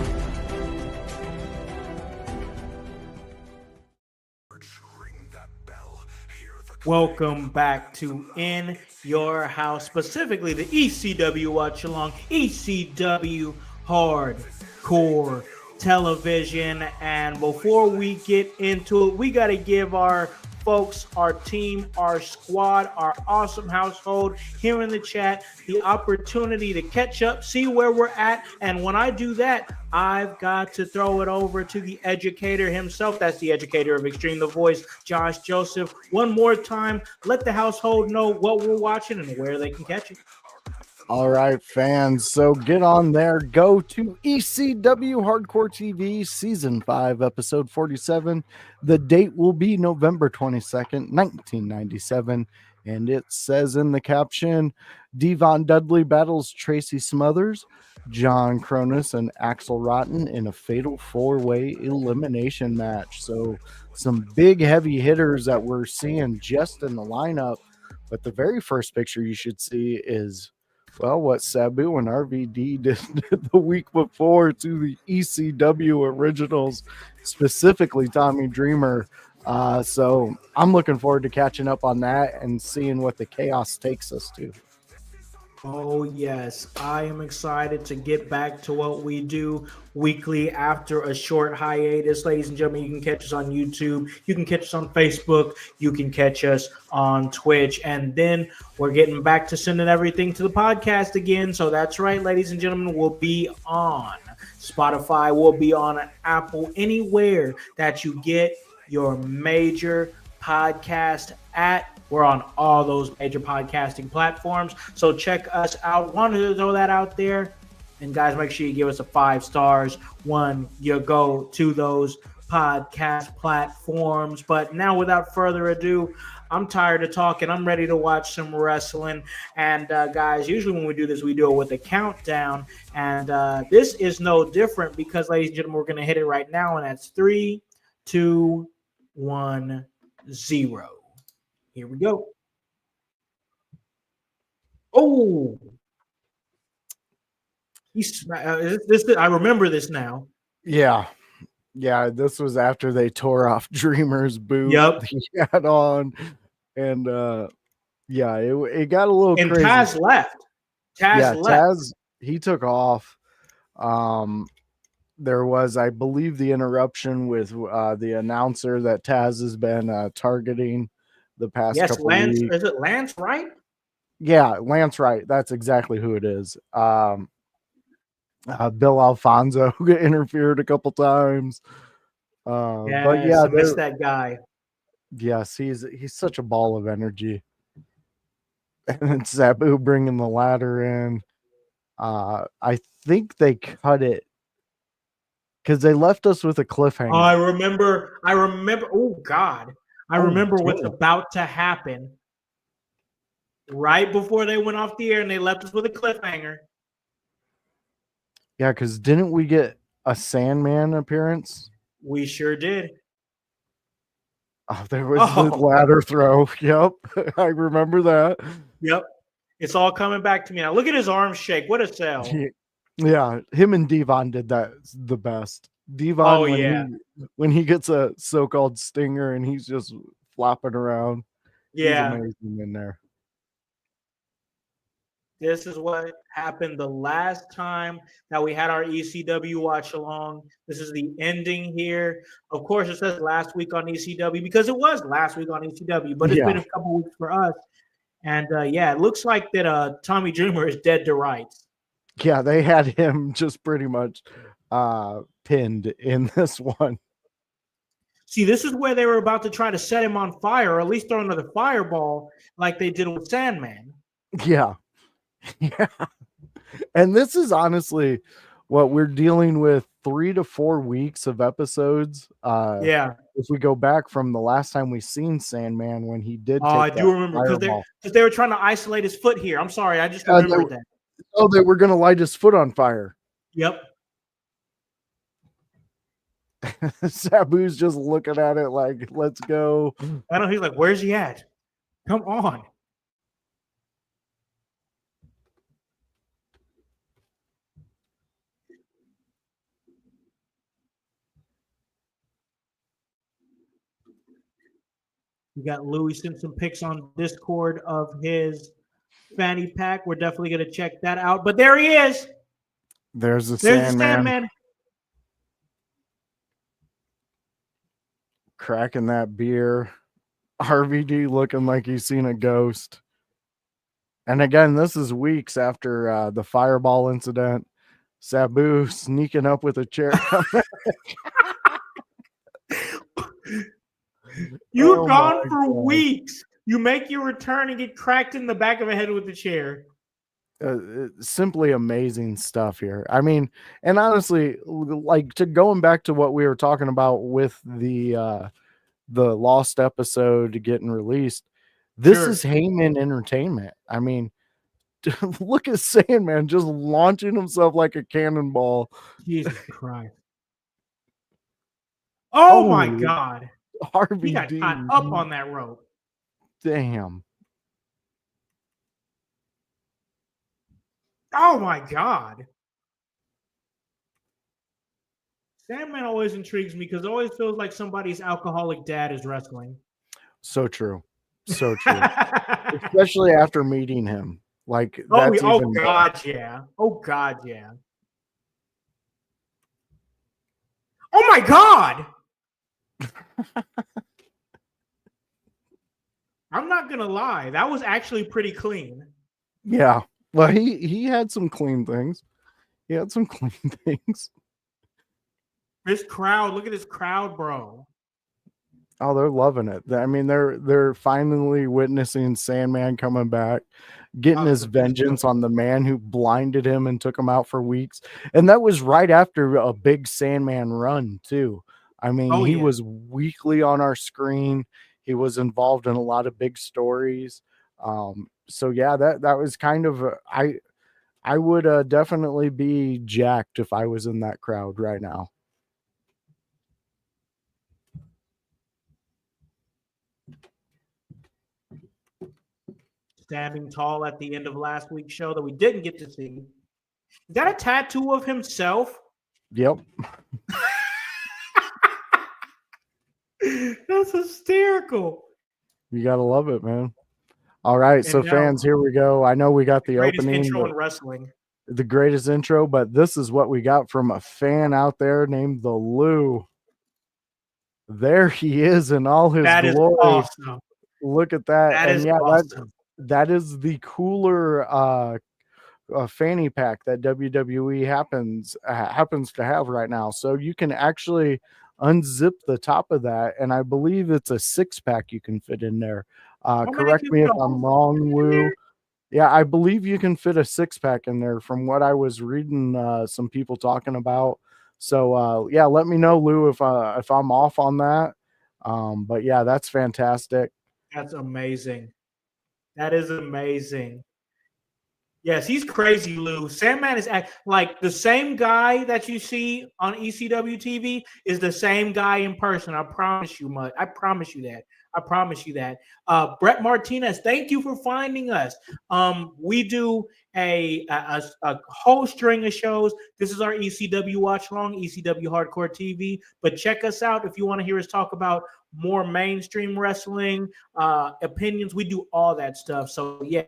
Welcome back to In Your House, specifically the ECW Watch Along, ECW Hardcore Television. And before we get into it, we got to give our folks, our team, our squad, our awesome household here in the chat the opportunity to catch up, see where we're at. And when I do that, I've got to throw it over to the educator himself. That's the educator of Extreme, the voice, Josh Joseph. One more time, let the household know what we're watching and where they can catch it. All right, fans. So get on there. Go to ECW Hardcore TV Season 5, Episode 47. The date will be November 22nd, 1997. And it says in the caption, Devon Dudley battles Tracy Smothers, John Cronus, and Axel Rotten in a fatal 4-way elimination match. So some big heavy hitters that we're seeing just in the lineup. But the very first picture you should see is, well, what Sabu and RVD did the week before to the ECW originals, specifically Tommy Dreamer. So I'm looking forward to catching up on that and seeing what the chaos takes us to. Oh, yes. I am excited to get back to what we do weekly after a short hiatus. Ladies and gentlemen, you can catch us on YouTube. You can catch us on Facebook. You can catch us on Twitch. And then we're getting back to sending everything to the podcast again. So that's right, ladies and gentlemen, we'll be on Spotify. We'll be on Apple, anywhere that you get your major podcast at. We're on all those major podcasting platforms. So check us out. Wanted to throw that out there. And guys, make sure you give us a 5 stars when you go to those podcast platforms. But now, without further ado, I'm tired of talking. I'm ready to watch some wrestling. And guys, usually when we do this, we do it with a countdown. And this is no different because, ladies and gentlemen, we're going to hit it right now. And that's 3, 2, 1, 0. Here we go. Oh, I remember this now. Yeah. This was after they tore off Dreamer's boot. Yep. He had on, and it got a little and crazy. Taz left. Taz, he took off. There was, I believe, the interruption with the announcer that Taz has been targeting the past couple Lance, weeks. Is it Lance Wright? Yeah, Lance Wright. That's exactly who it is. Bill Alfonso interfered a couple times. But yeah, I missed that guy. Yes, he's such a ball of energy. And then Sabu bringing the ladder in. I think they cut it because they left us with a cliffhanger. I remember. Oh God. I remember what's about to happen right before they went off the air and they left us with a cliffhanger. Yeah, because didn't we get a Sandman appearance? We sure did. Oh, there was the ladder throw. Yep, I remember that. Yep. It's all coming back to me now. Look at his arms shake. What a sell. Yeah, him and Devon did that the best. Devon, when he gets a so-called stinger and he's just flopping around. Yeah. He's amazing in there. This is what happened the last time that we had our ECW watch along. This is the ending here. Of course, it says last week on ECW because it was last week on ECW, but it's been a couple weeks for us. And it looks like that Tommy Dreamer is dead to rights. Yeah, they had him just pretty much pinned in this one. See, this is where they were about to try to set him on fire, or at least throw another fireball like they did with Sandman. Yeah. Yeah. And this is honestly what we're dealing with 3 to 4 weeks of episodes. If we go back from the last time we seen Sandman when he did I do remember because they were trying to isolate his foot here. I'm sorry, I just remembered that. Oh, they were going to light his foot on fire. Yep. Sabu's just looking at it like, let's go. I know, he's like, where's he at? Come on. We got Louis Simpson pics on Discord of his fanny pack. We're definitely going to check that out. But there he is. There's the Sandman. Cracking that beer. RVD looking like he's seen a ghost. And again, this is weeks after the fireball incident. Sabu sneaking up with a chair. You're gone for weeks. You make your return and get cracked in the back of the head with the chair. Simply amazing stuff here. I mean, and honestly, like going back to what we were talking about with the lost episode getting released, This Sure. is Heyman Entertainment. I mean, look at Sandman just launching himself like a cannonball. Jesus Christ. Oh my Oh, God. He got RVD. caught up on that rope. Damn. Oh my God. Sandman always intrigues me because it always feels like somebody's alcoholic dad is wrestling. So true. So true. Especially after meeting him. Like, Oh, that's oh even God, yeah. Oh God, yeah. Oh my God. I'm not gonna lie. That was actually pretty clean. Yeah. Well, he had some clean things. He had some clean things. This crowd, look at this crowd, bro. Oh, they're loving it. I mean, they're finally witnessing Sandman coming back, getting his vengeance on the man who blinded him and took him out for weeks. And that was right after a big Sandman run, too. I mean, he was weekly on our screen. He was involved in a lot of big stories. So yeah, that was kind of I would definitely be jacked if I was in that crowd right now. Standing tall at the end of last week's show that we didn't get to see. Is that a tattoo of himself? Yep. That's hysterical. You gotta love it, man. All right, so fans, here we go. I know we got the opening, intro in wrestling. the greatest intro, but this is what we got from a fan out there named the Lou. There he is in all his That is glory. awesome. Look at that. That And is yeah, awesome. that is the cooler fanny pack that WWE happens to have right now. So you can actually unzip the top of that, and I believe it's a 6-pack you can fit in there. Correct me if I'm wrong, Lou. Yeah, I believe you can fit a 6-pack in there from what I was reading some people talking about. So yeah, let me know, Lou, if I'm off on that. But yeah, that's fantastic. That's amazing. That is amazing. Yes, he's crazy, Lou. Sandman is like the same guy that you see on ECW TV is the same guy in person. I promise you, Mud. I promise you that. I promise you that. Brett Martinez, thank you for finding us. We do a whole string of shows. This is our ECW watch long, ECW Hardcore TV. But check us out if you want to hear us talk about more mainstream wrestling, opinions. We do all that stuff. So yeah,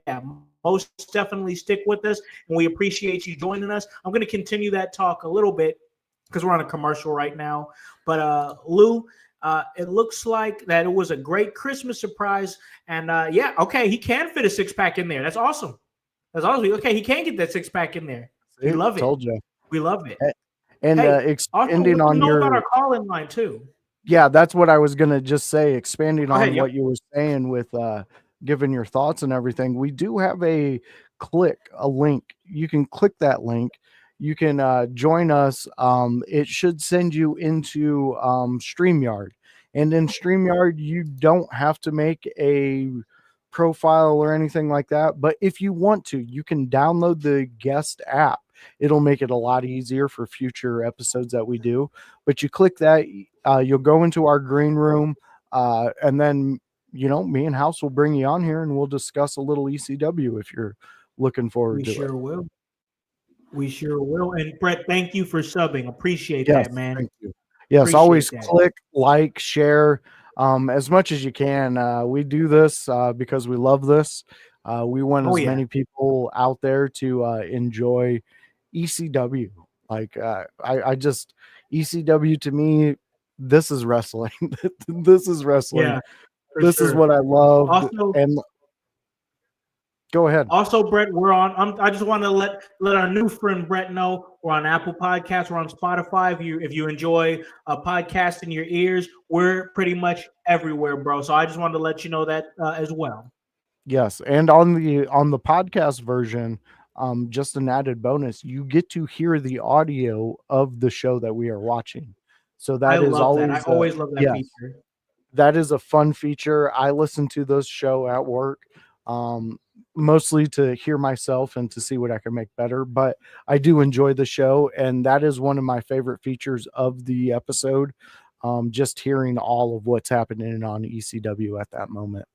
most definitely stick with us, and we appreciate you joining us. I'm going to continue that talk a little bit because we're on a commercial right now. But Lou, it looks like that it was a great Christmas surprise. And yeah, okay, he can fit a 6-pack in there. That's awesome. That's awesome. Okay, he can get that 6-pack in there. We love it. Told you. We love it. And expanding on your about our call-in line too. Yeah, that's what I was gonna just say. Expanding on what you were saying with giving your thoughts and everything, we do have a link. You can click that link. You can join us. It should send you into StreamYard, and in StreamYard, you don't have to make a profile or anything like that. But if you want to, you can download the guest app. It'll make it a lot easier for future episodes that we do. But you click that, you'll go into our green room, and then, me and Howse will bring you on here and we'll discuss a little ECW if you're looking forward to it. We sure will. We sure will. And Brett, thank you for subbing. Appreciate that, man. Thank you. Yes, Appreciate always that. click, like, share as much as you can. We do this because we love this. We want as many people out there to enjoy ECW. Like I just ECW to me, this is wrestling. This is wrestling. Yeah, this is what I love. Also, and go ahead. Also, Brett, we're on. I just want to let our new friend Brett know we're on Apple Podcasts. We're on Spotify. If you enjoy a podcast in your ears, we're pretty much everywhere, bro. So I just wanted to let you know that as well. Yes, and on the podcast version, just an added bonus, you get to hear the audio of the show that we are watching. So that is always I always love that feature. that is a fun feature. I listen to this show at work, mostly to hear myself and to see what I can make better. But I do enjoy the show, and that is one of my favorite features of the episode. Just hearing all of what's happening on ECW at that moment.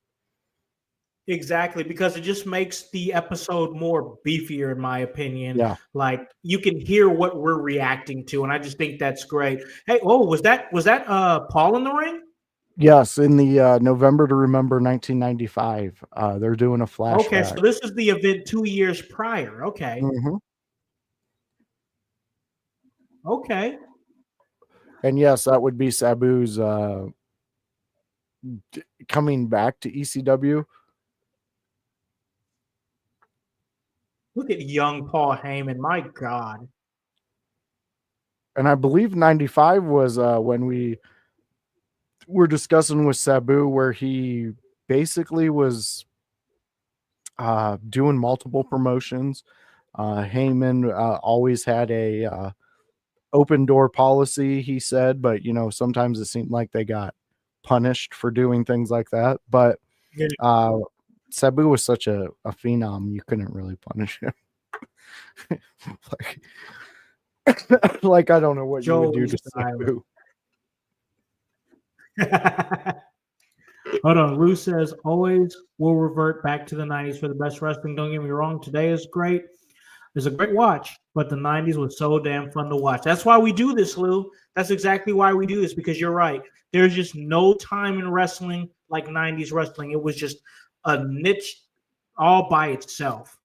Exactly, because it just makes the episode more beefier, in my opinion. Yeah. Like you can hear what we're reacting to, and I just think that's great. Hey, was that Paul in the ring? Yes, in the November to Remember 1995, they're doing a flashback. Okay, so this is the event 2 years prior. Okay. Mhm. Okay. And yes, that would be Sabu's coming back to ECW. Look at young Paul Heyman. My God. And I believe 95 was when we were discussing with Sabu, where he basically was doing multiple promotions. Heyman always had a open door policy, he said, but sometimes it seemed like they got punished for doing things like that. But Sabu was such a phenom, you couldn't really punish him. like I don't know what you would do to Sabu. Hold on. Lou says, always will revert back to the 90s for the best wrestling. Don't get me wrong. Today is great. It's a great watch, but the 90s was so damn fun to watch. That's why we do this, Lou. That's exactly why we do this, because you're right. There's just no time in wrestling like 90s wrestling. It was just a niche all by itself.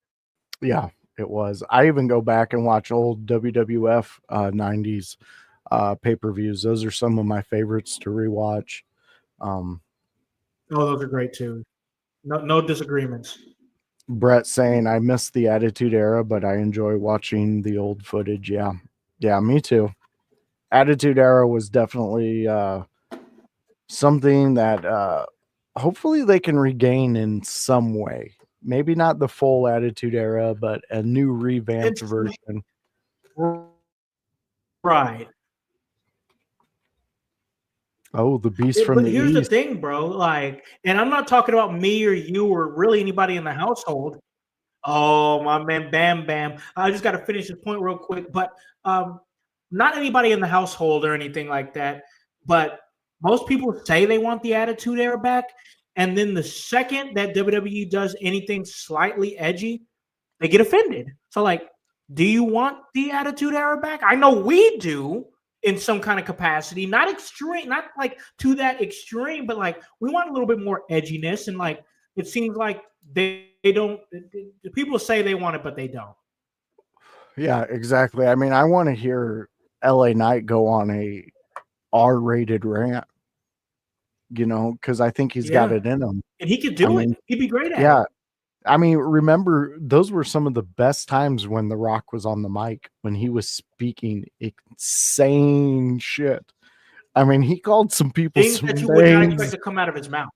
Yeah, it was. I even go back and watch old WWF 90s pay-per-views. Those are some of my favorites to rewatch. Those are great too. No disagreements. Brett saying, I miss the Attitude Era, but I enjoy watching the old footage. Yeah, me too. Attitude Era was definitely something that hopefully they can regain in some way. Maybe not the full Attitude Era, but a new revamped version. Right. Oh, the Beast from the East. But here's the thing, bro. Like, and I'm not talking about me or you or really anybody in the household. Oh, my man, Bam Bam. I just got to finish this point real quick. But not anybody in the household or anything like that. But most people say they want the Attitude Era back. And then the second that WWE does anything slightly edgy, they get offended. So, like, do you want the Attitude Era back? I know we do in some kind of capacity. Not extreme, not like to that extreme, but like we want a little bit more edginess. And like it seems like they don't. People say they want it, but they don't. Yeah, exactly. I mean, I want to hear LA Knight go on a R-rated rant, because I think he's got it in him. And he could do it. He'd be great at it. Yeah. I mean, remember, those were some of the best times when The Rock was on the mic, when he was speaking insane shit. I mean, he called some people things some that you names. would not expect to come out of his mouth.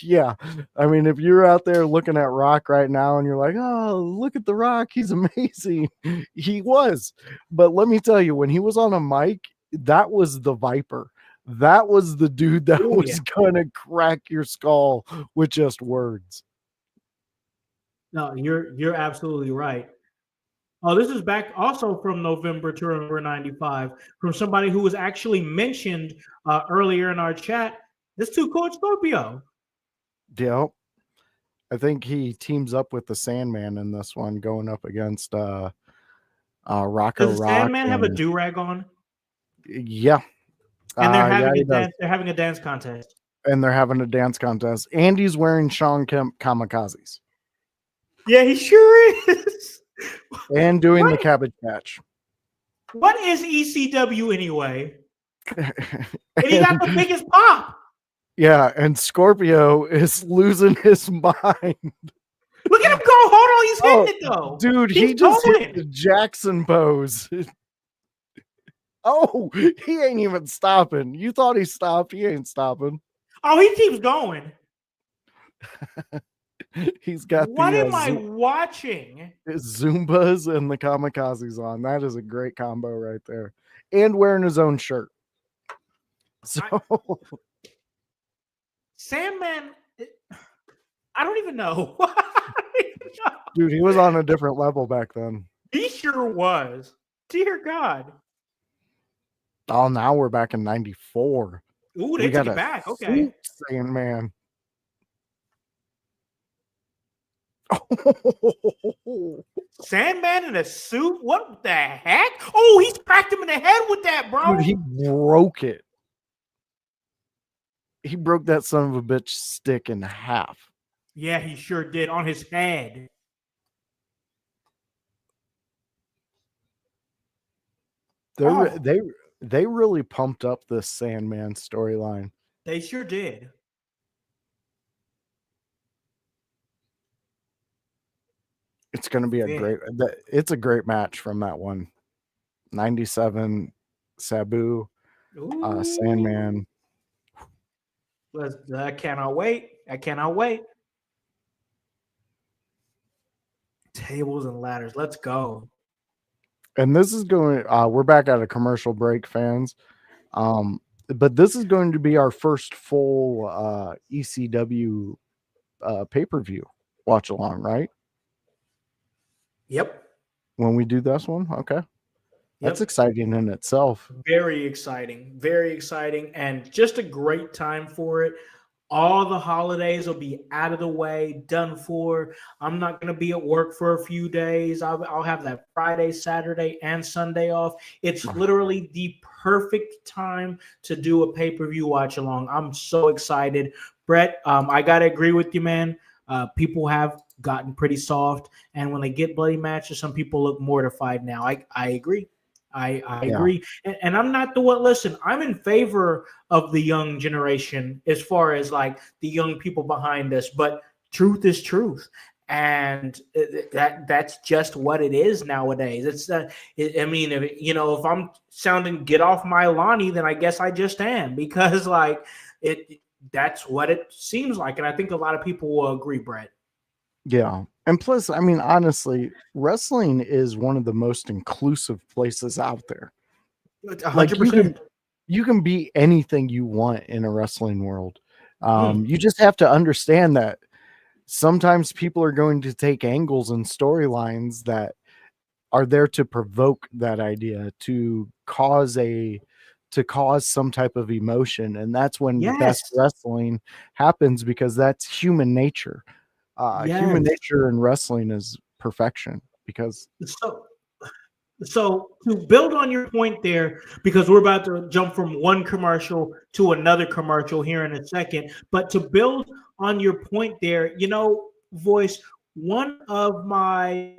Yeah. I mean, if you're out there looking at Rock right now and you're like, oh, look at The Rock, he's amazing. He was. But let me tell you, when he was on a mic, that was the Viper. That was the dude that was going to crack your skull with just words. No, you're absolutely right. Oh, this is back also from November to November 95 from somebody who was actually mentioned earlier in our chat. This too Coach Scorpio. Yep. I think he teams up with the Sandman in this one, going up against Rocco Rock. Does the Sandman have a do-rag on? Yeah. And they're having a dance contest. And they're having a dance contest. Andy's wearing Shawn Kemp kamikazes. Yeah, he sure is. And doing the Cabbage Patch. What is ECW anyway? And he got the biggest pop. Yeah, and Scorpio is losing his mind. Look at him go. Hold on, he's hitting it though. Dude, he just hit the Jackson pose. Oh, he ain't even stopping. You thought he stopped. He ain't stopping. Oh, he keeps going. He's got what am I watching? Zumbas and the kamikazes on. That is a great combo right there. And wearing his own shirt. So Sandman, I don't even know. Dude, he was on a different level back then. He sure was. Dear God. Oh, now we're back in 94. Ooh, they We took got it a back. Okay. Sandman. Sandman in a suit? What the heck? Oh, he's cracked him in the head with that, bro. Dude, he broke it. He broke that son of a bitch stick in half. Yeah, he sure did on his head. Oh. They really pumped up this Sandman storyline. They sure did. It's going to be it's a great match from that one. 97 Sabu, Sandman. I cannot wait. I cannot wait. Tables and ladders. Let's go. And this is going we're back at a commercial break, fans. But this is going to be our first full ECW pay-per-view watch along, right? Yep. When we do this one, okay. That's Yep. exciting in itself. Very exciting. Very exciting. And just a great time for it. All the holidays will be out of the way, done for. I'm not going to be at work for a few days. I'll have that Friday, Saturday, and Sunday off. It's literally the perfect time to do a pay-per-view watch along. I'm so excited. Brett, I got to agree with you, man. People have gotten pretty soft. And when they get bloody matches, some people look mortified now. I agree. I agree. And I'm not the one. Listen, I'm in favor of the young generation as far as like the young people behind us. But truth is truth. And that's just what it is nowadays. It's I mean, if I'm sounding get off my Lonnie, then I guess I just am, because like that's what it seems like. And I think a lot of people will agree, Brett. Yeah. And plus, I mean, honestly, wrestling is one of the most inclusive places out there. 100%. Like you can be anything you want in a wrestling world. You just have to understand that sometimes people are going to take angles and storylines that are there to provoke that idea, to cause some type of emotion. And that's when the best wrestling happens, because that's human nature. Human nature in wrestling is perfection, because so to build on your point there, because we're about to jump from one commercial to another commercial here in a second, but to build on your point there, Voice, one of my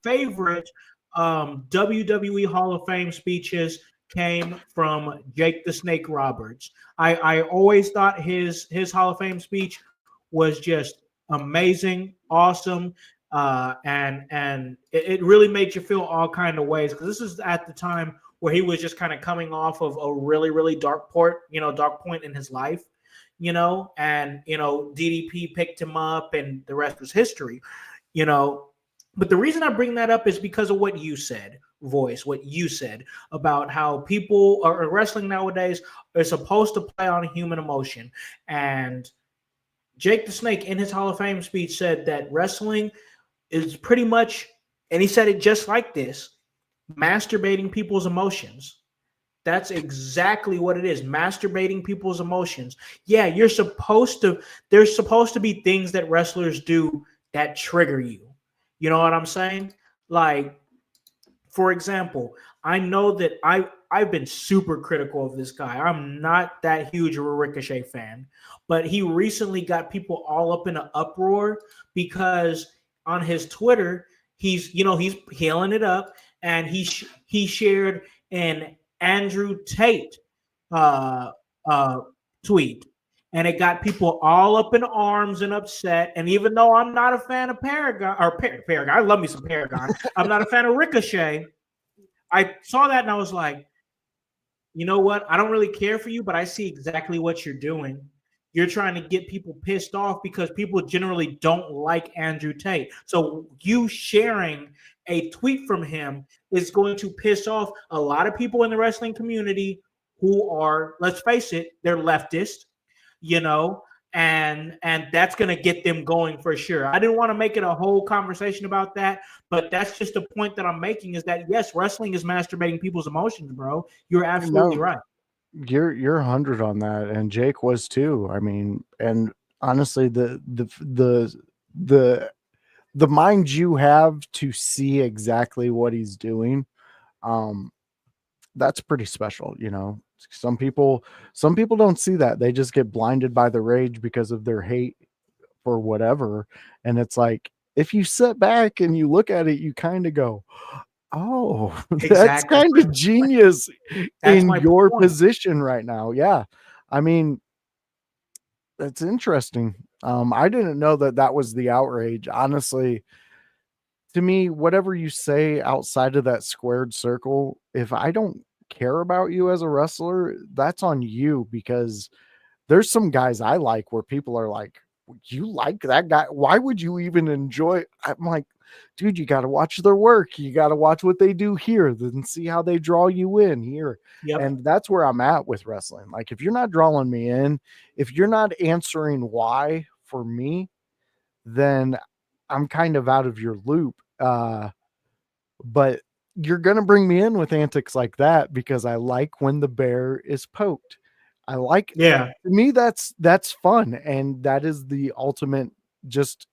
favorite WWE Hall of Fame speeches came from Jake the Snake Roberts. I always thought his Hall of Fame speech was just amazing, awesome, and it really made you feel all kind of ways, because this is at the time where he was just kind of coming off of a really, really dark point in his life, and DDP picked him up, and the rest was history, But the reason I bring that up is because of what you said, Voice, what you said about how people are wrestling nowadays are supposed to play on human emotion. And Jake the Snake in his Hall of Fame speech said that wrestling is pretty much, and he said it just like this, masturbating people's emotions. That's exactly what it is, masturbating people's emotions. Yeah, there's supposed to be things that wrestlers do that trigger you. You know what I'm saying? Like, for example, I know that I've been super critical of this guy. I'm not that huge of a Ricochet fan, but he recently got people all up in an uproar because on his Twitter, he's healing it up, and he shared an Andrew Tate tweet, and it got people all up in arms and upset. And even though I'm not a fan of Paragon, I love me some Paragon. I'm not a fan of Ricochet. I saw that and I was like, you know what? I don't really care for you, but I see exactly what you're doing. You're trying to get people pissed off because people generally don't like Andrew Tate. So you sharing a tweet from him is going to piss off a lot of people in the wrestling community who are, let's face it, they're leftist. you know, and that's going to get them going for sure. I didn't want to make it a whole conversation about that, but that's just the point that I'm making, is that yes, wrestling is masturbating people's emotions, bro. You're absolutely right. You're 100 on that, and Jake was too. I mean, and honestly, the the mind you have to see exactly what he's doing, um, that's pretty special, you know. Some people don't see that. They just get blinded by the rage because of their hate for whatever. And it's like, if you sit back and you look at it, you kind of go, oh, that's Exactly. kind of genius That's in my your point. position right now. Yeah. I mean, that's interesting. I didn't know that that was the outrage. Honestly, to me, whatever you say outside of that squared circle, if I don't care about you as a wrestler, that's on you, because there's some guys I like where people are like, you like that guy? Why would you even enjoy? I'm like, dude, you got to watch their work. You got to watch what they do here, then see how they draw you in here. Yep. And that's where I'm at with wrestling. Like, if you're not drawing me in, if you're not answering why for me, then I'm kind of out of your loop. But you're going to bring me in with antics like that because I like when the bear is poked. I like, Yeah. to me, that's fun. And that is the ultimate, just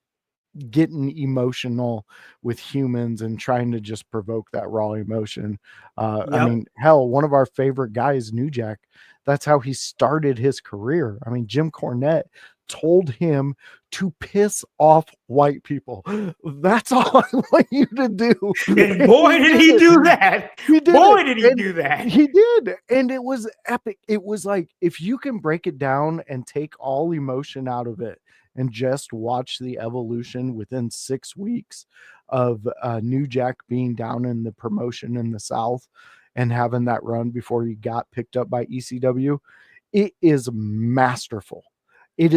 getting emotional with humans and trying to just provoke that raw emotion. I Yep. mean, hell, one of our favorite guys, New Jack, that's how he started his career. I mean, Jim Cornette told him to piss off white people. That's all I want you to do. And boy, did he do that. He did Boy, it. did he And do that. he did. And it was epic. It was like, if you can break it down and take all emotion out of it and just watch the evolution within 6 weeks of New Jack being down in the promotion in the South and having that run before he got picked up by ECW, it is masterful. It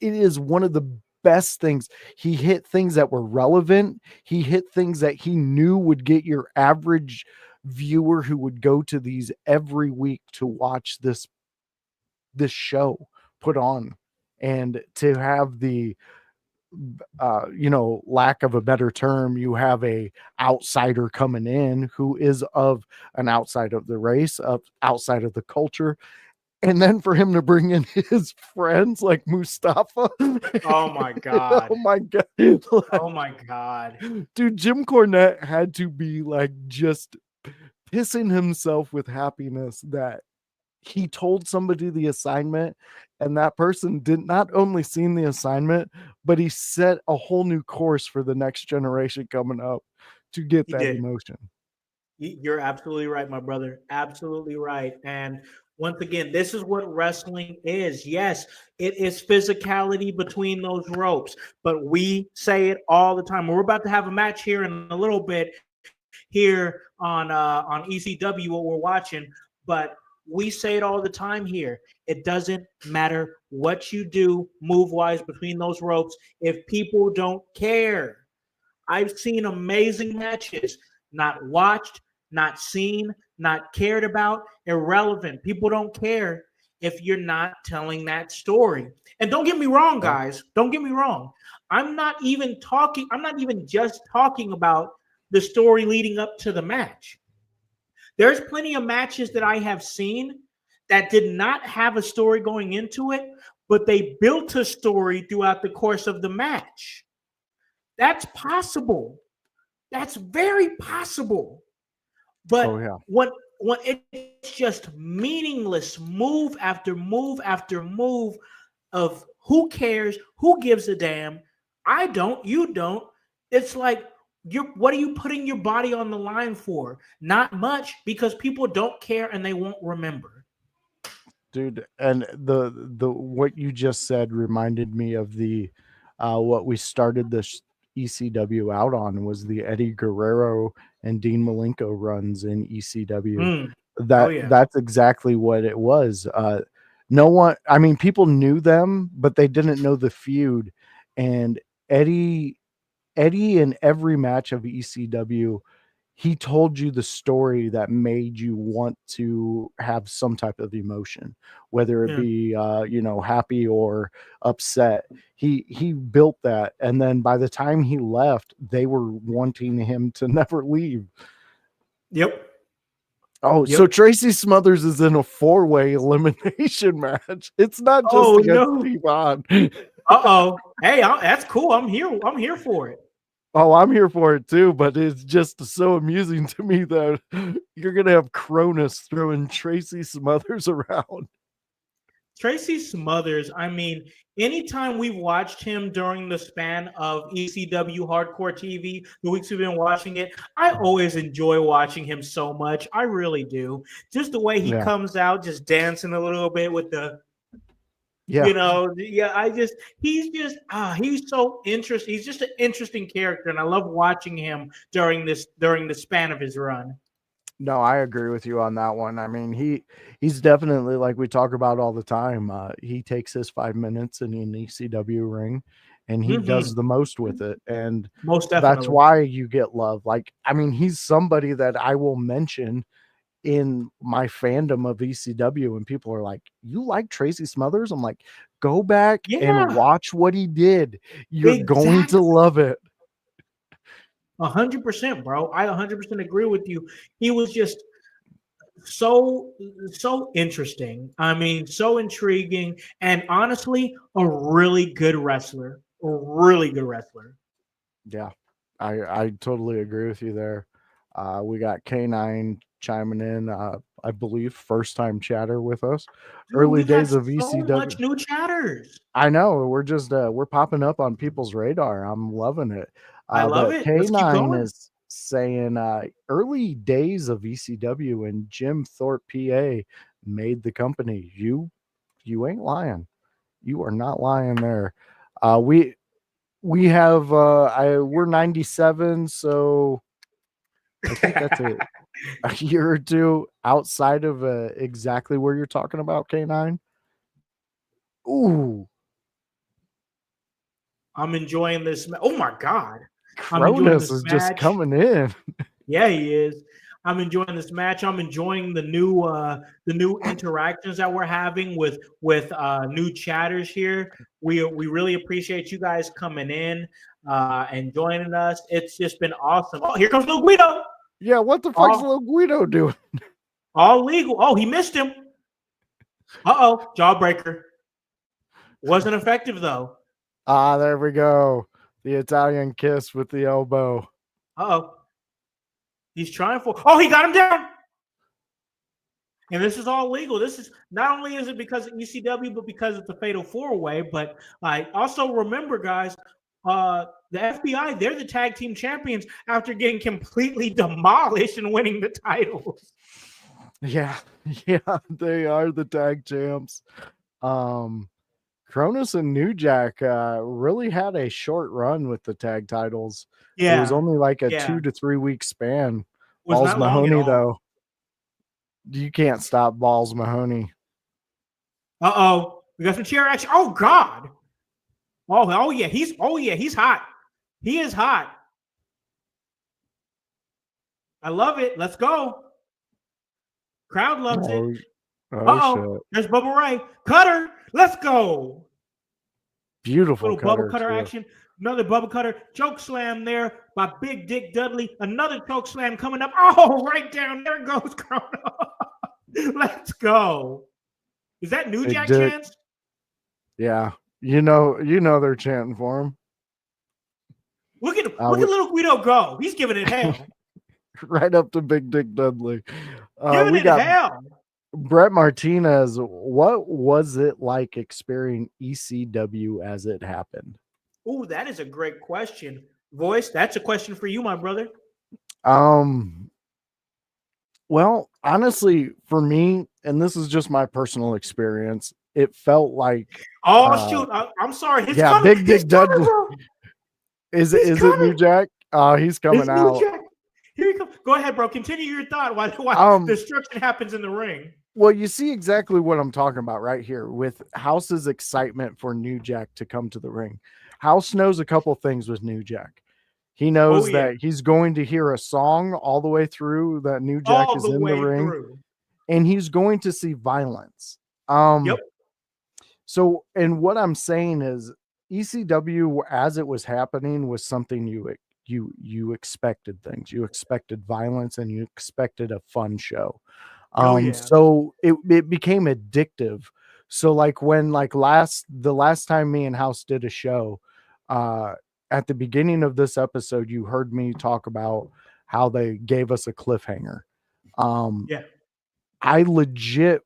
is one of the best things. He hit things that were relevant. He hit things that he knew would get your average viewer who would go to these every week to watch this show put on. And to have the lack of a better term, you have a outsider coming in who is of an outside of the race, of outside of the culture, and then for him to bring in his friends like Mustafa. Oh my God. Oh my God. Oh my God. Dude, Jim Cornette had to be like just pissing himself with happiness that he told somebody the assignment, and that person did not only seen the assignment, but he set a whole new course for the next generation coming up to get He that did. emotion. You're absolutely right, my brother. Absolutely right. And once again, this is what wrestling is. Yes, it is physicality between those ropes, but we say it all the time. We're about to have a match here in a little bit here on ECW, what we're watching, but we say it all the time here. It doesn't matter what you do move-wise between those ropes if people don't care. I've seen amazing matches, not watched, not seen, not cared about, irrelevant. People don't care if you're not telling that story. And don't get me wrong, guys. Don't get me wrong. I'm not even just talking about the story leading up to the match. There's plenty of matches that I have seen that did not have a story going into it, but they built a story throughout the course of the match. That's possible. That's very possible. But when it's just meaningless move after move after move of who cares, who gives a damn, I don't, you don't. It's like, what are you putting your body on the line for? Not much, because people don't care and they won't remember. Dude, and the what you just said reminded me of the what we started this ECW out on was the Eddie Guerrero and Dean Malenko runs in ECW. That's exactly what it was. No one, I mean, people knew them, but they didn't know the feud. And Eddie in every match of ECW, he told you the story that made you want to have some type of emotion, whether it Yeah. be happy or upset. He built that, and then by the time he left, they were wanting him to never leave. Yep. Oh, Yep. so Tracy Smothers is in a 4-way elimination match. It's not just Oh, against no. Steve Ott. Uh-oh. Hey, that's cool. I'm here for it. Oh, I'm here for it too, but it's just so amusing to me that you're gonna have Cronus throwing Tracy Smothers around. Tracy Smothers, I mean, anytime we've watched him during the span of ECW Hardcore TV, the weeks we've been watching it, I always enjoy watching him so much. I really do. Just the way he Yeah. comes out, just dancing a little bit with the, Yeah. he's so interesting. He's just an interesting character, and I love watching him during the span of his run. No, I agree with you on that one. I mean, he's definitely, like we talk about all the time. He takes his 5 minutes in an ECW ring, and he does the most with it. And Most that's definitely. why you get love. Like, I mean, he's somebody that I will mention in my fandom of ECW, and people are like, "You like Tracy Smothers?" I'm like, "Go back and watch what he did. You're going to love it." 100%, bro. I 100% agree with you. He was just so interesting. I mean, so intriguing, and honestly, a really good wrestler. A really good wrestler. Yeah, I totally agree with you there. We got K9 chiming in. I believe first time chatter with us. Dude, Early we got days of so ECW. much new chatters. I know, we're just we're popping up on people's radar. I'm loving it. I love But it. Let's keep K9 going. is saying early days of ECW and Jim Thorpe, PA, made the company. You ain't lying. You are not lying there. We have we're 97, so I think that's a year or two outside of exactly where you're talking about, K9. Ooh, I'm enjoying this. Oh my God. I'm enjoying Cronus this is just match. coming in. Yeah, he is. I'm enjoying this match. I'm enjoying the new interactions that we're having with new chatters here. We really appreciate you guys coming in and joining us. It's just been awesome. Oh, here comes Lil Guido. Yeah, what the fuck's Lil Guido doing? All legal. Oh, he missed him. Uh-oh, jawbreaker. Wasn't effective though. Ah, there we go. The Italian kiss with the elbow. Uh-oh. He's trying for. Oh, he got him down. And this is all legal. This is not only is it because of ECW, but because it's a fatal 4-way. But also remember, guys, the FBI, they're the tag team champions after getting completely demolished and winning the titles. Yeah, they are the tag champs. Cronus and New Jack really had a short run with the tag titles. Yeah, it was only like a 2 to 3 week span. Balls Mahoney, though, you can't stop Balls Mahoney. Uh-oh, we got some chair action. Oh God. Oh yeah, he's hot. He is hot. I love it. Let's go. Crowd loves it. Uh-oh, there's Bubba Ray. Cutter, let's go. Beautiful little Bubba Cutter action. Another Bubba Cutter choke slam there by Big Dick Dudley. Another choke slam coming up. Oh, right down there goes Chrono. Let's go. Is that New Jack chance? Yeah, you know they're chanting for him. Look at little Guido go. He's giving it hell. Right up to Big Dick Dudley. Giving it hell. Brett Martinez, what was it like experiencing ECW as it happened? Oh, that is a great question. Voice, that's a question for you, my brother. Well, honestly, for me, and this is just my personal experience, it felt like shoot, I'm sorry. Big Dick Dudley. Is it New Jack? He's coming out. New Jack. Here he comes. Go ahead, bro. Continue your thought while destruction happens in the ring. Well, you see exactly what I'm talking about right here with House's excitement for New Jack to come to the ring. Howse knows a couple things with New Jack. He knows Oh, yeah. that he's going to hear a song all the way through that New Jack All is the in the way ring, through. and he's going to see violence. Yep. So, and what I'm saying is ECW as it was happening was something you expected things. You expected violence and you expected a fun show. Oh, yeah. So it became addictive. So like when the last time me and House did a show, at the beginning of this episode, you heard me talk about how they gave us a cliffhanger. Yeah. I legit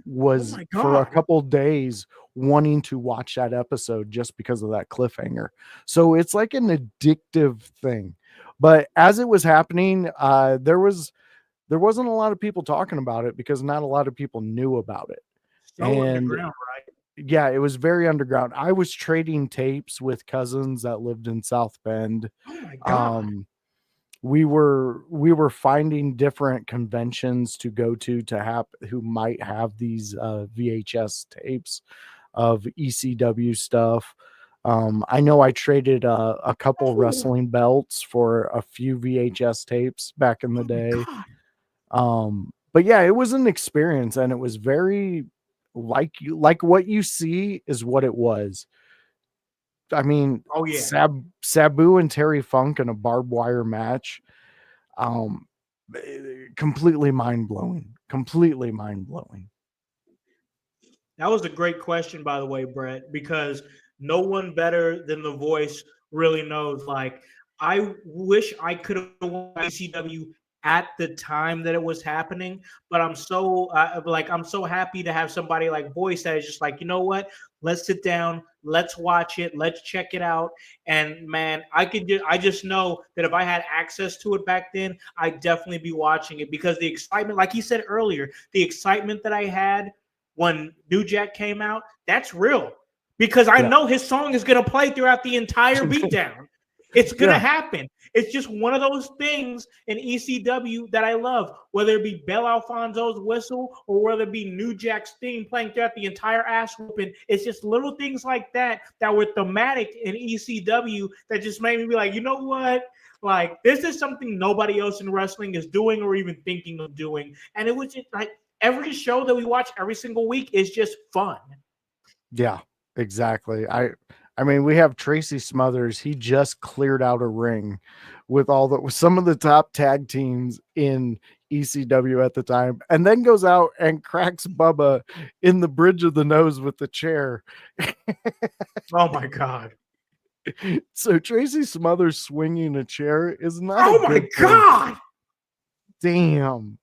was my for a God. couple days wanting to watch that episode just because of that cliffhanger. So it's like an addictive thing. But as it was happening, there wasn't a lot of people talking about it because not a lot of people knew about it. So And underground, right? yeah, it was very underground. I was trading tapes with cousins that lived in South Bend. Oh my God. We were finding different conventions to go to have who might have these VHS tapes of ECW stuff. I know I traded a couple wrestling belts for a few VHS tapes back in the day. But yeah, it was an experience, and it was very like what you see is what it was. I mean, Oh, yeah. Sabu and Terry Funk in a barbed wire match. Um, Completely mind blowing. Completely mind blowing. That was a great question, by the way, Brett, because no one better than the voice really knows. Like, I wish I could have won ICW at the time that it was happening, but I'm so happy to have somebody like Voice that is just like, you know what? Let's sit down, let's watch it, let's check it out. And man, I just know that if I had access to it back then, I'd definitely be watching it because the excitement, like he said earlier, the excitement that I had when New Jack came out, that's real because I know his song is going to play throughout the entire beatdown. It's going to happen. It's just one of those things in ECW that I love, whether it be Bel Alfonso's whistle or whether it be New Jack's theme playing throughout the entire ass whooping. It's just little things like that that were thematic in ECW that just made me be like, you know what? Like, this is something nobody else in wrestling is doing or even thinking of doing. And it was just like, every show that we watch every single week is just fun. Yeah, exactly. I mean, we have Tracy Smothers. He just cleared out a ring with some of the top tag teams in ECW at the time, and then goes out and cracks Bubba in the bridge of the nose with the chair. Oh my God. So Tracy Smothers swinging a chair is not. Oh my God. Damn.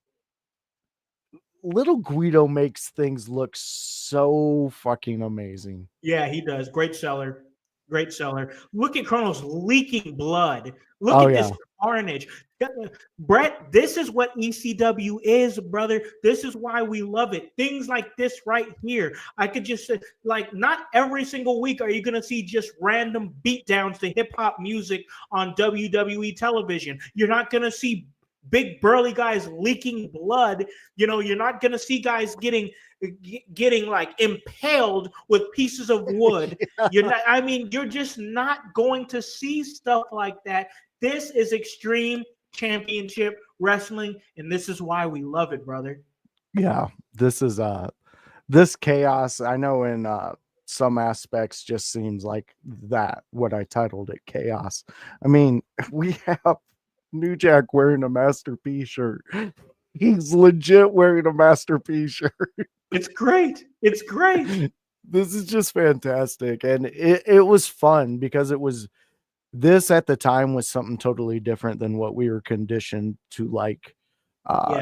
Little Guido makes things look so fucking amazing. Yeah, he does. Great seller. Great seller. Look at Kronos leaking blood. Look at this carnage. Brett, this is what ECW is, brother. This is why we love it. Things like this right here. I could just say, like, not every single week are you going to see just random beatdowns to hip hop music on WWE television. You're not going to see big burly guys leaking blood. You know, you're not going to see guys getting like impaled with pieces of wood. You're just not going to see stuff like that. This is extreme championship wrestling, and this is why we love it, brother. Yeah, this is this chaos, I know in some aspects just seems like that what I titled it, chaos. I mean, we have New Jack wearing a Master P shirt. He's legit wearing a Master P shirt. It's great. It's great. This is just fantastic. And it was fun because this at the time was something totally different than what we were conditioned to like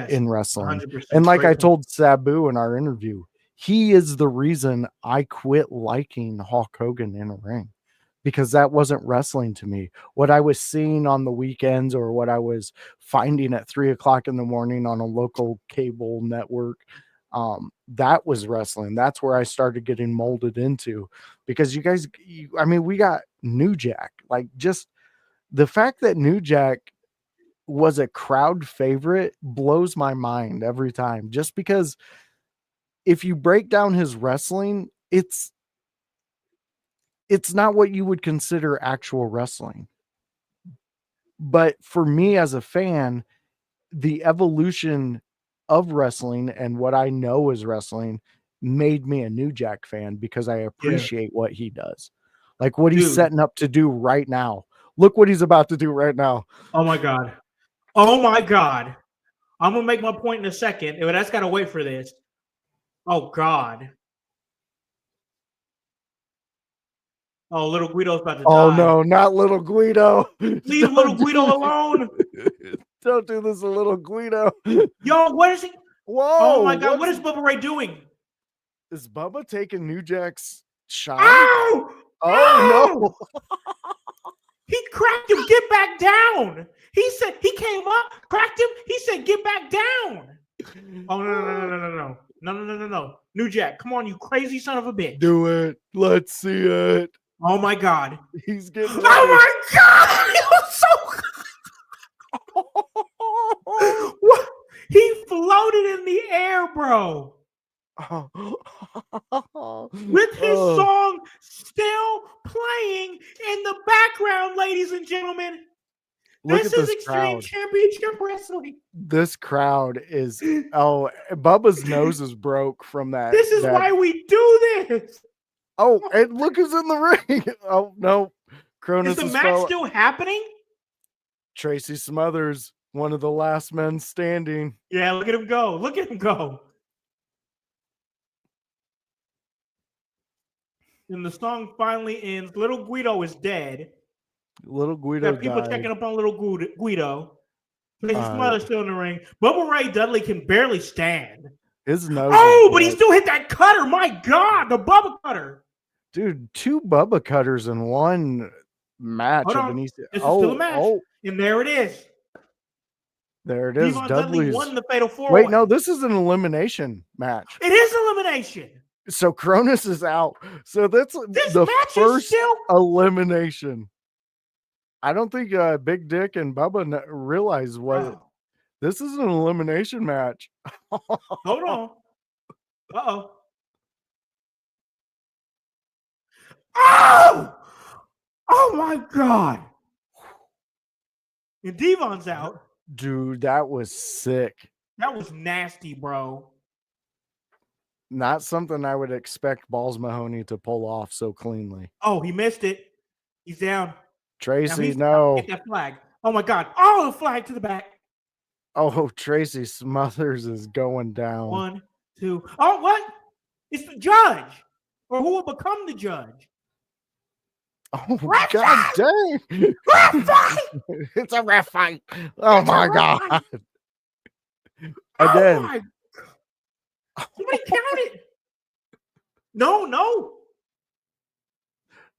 in wrestling. 100%. And like I told Sabu in our interview, he is the reason I quit liking Hulk Hogan in a ring, because that wasn't wrestling to me. What I was seeing on the weekends or what I was finding at 3:00 in the morning on a local cable network, that was wrestling. That's where I started getting molded into, because we got New Jack. Like, just the fact that New Jack was a crowd favorite blows my mind every time, just because if you break down his wrestling, it's not what you would consider actual wrestling. But for me as a fan, the evolution of wrestling and what I know is wrestling made me a New Jack fan because I appreciate what he does. Like what he's Dude. setting up to do right now. Look what he's about to do right now. Oh my God. Oh my God. I'm gonna make my point in a second, but that's gotta wait for this. Oh God. Oh, little Guido's about to Oh die. no, not little Guido. Leave little Guido alone. Don't do this to little Guido. Yo, what is he? Whoa. Oh my God, what is Bubba Ray doing? Is Bubba taking New Jack's shine? Ow! Oh no. He cracked him. Get back down. He said he came up, cracked him. He said, "Get back down." Oh no! New Jack, come on, you crazy son of a bitch! Do it. Let's see it. Oh my God! He's getting ready. Oh my God! He was so. What? He floated in the air, bro. With his song still playing in the background, ladies and gentlemen. This is Extreme Championship Wrestling. This crowd is Bubba's nose is broke from that. This is why we do this. Oh, and look who's in the ring. Oh no. Cronus is the match still happening? Tracy Smothers, one of the last men standing. Yeah, look at him go. Look at him go. And the song finally ends. Little Guido is dead. Little Guido got people died. checking up on little Guido. Tracy Smothers still in the ring. Bubba Ray Dudley can barely stand. His nose. Oh, but he still hit that cutter. My God, the Bubba cutter. Dude, 2 Bubba cutters in one match. Hold on. This is still a match. And there it is. There it is. Devon Dudley won the Fatal 4-Way. Wait, no, this is an elimination match. It is elimination. So Cronus is out. So that's the first elimination. I don't think Big Dick and Bubba realize what this is an elimination match. Hold on. Uh-oh. Oh! Oh my God. And Devon's out. Dude, that was sick. That was nasty, bro. Not something I would expect Balls Mahoney to pull off so cleanly. Oh, he missed it. He's down. Tracy, no. Get that flag. Oh my God. Oh, the flag to the back. Oh, Tracy Smothers is going down. 1, 2. Oh, what? It's the judge. Or who will become the judge? Oh, God dang. Ref fight! It's a ref fight. Oh, my God. Again. Oh somebody count it. No.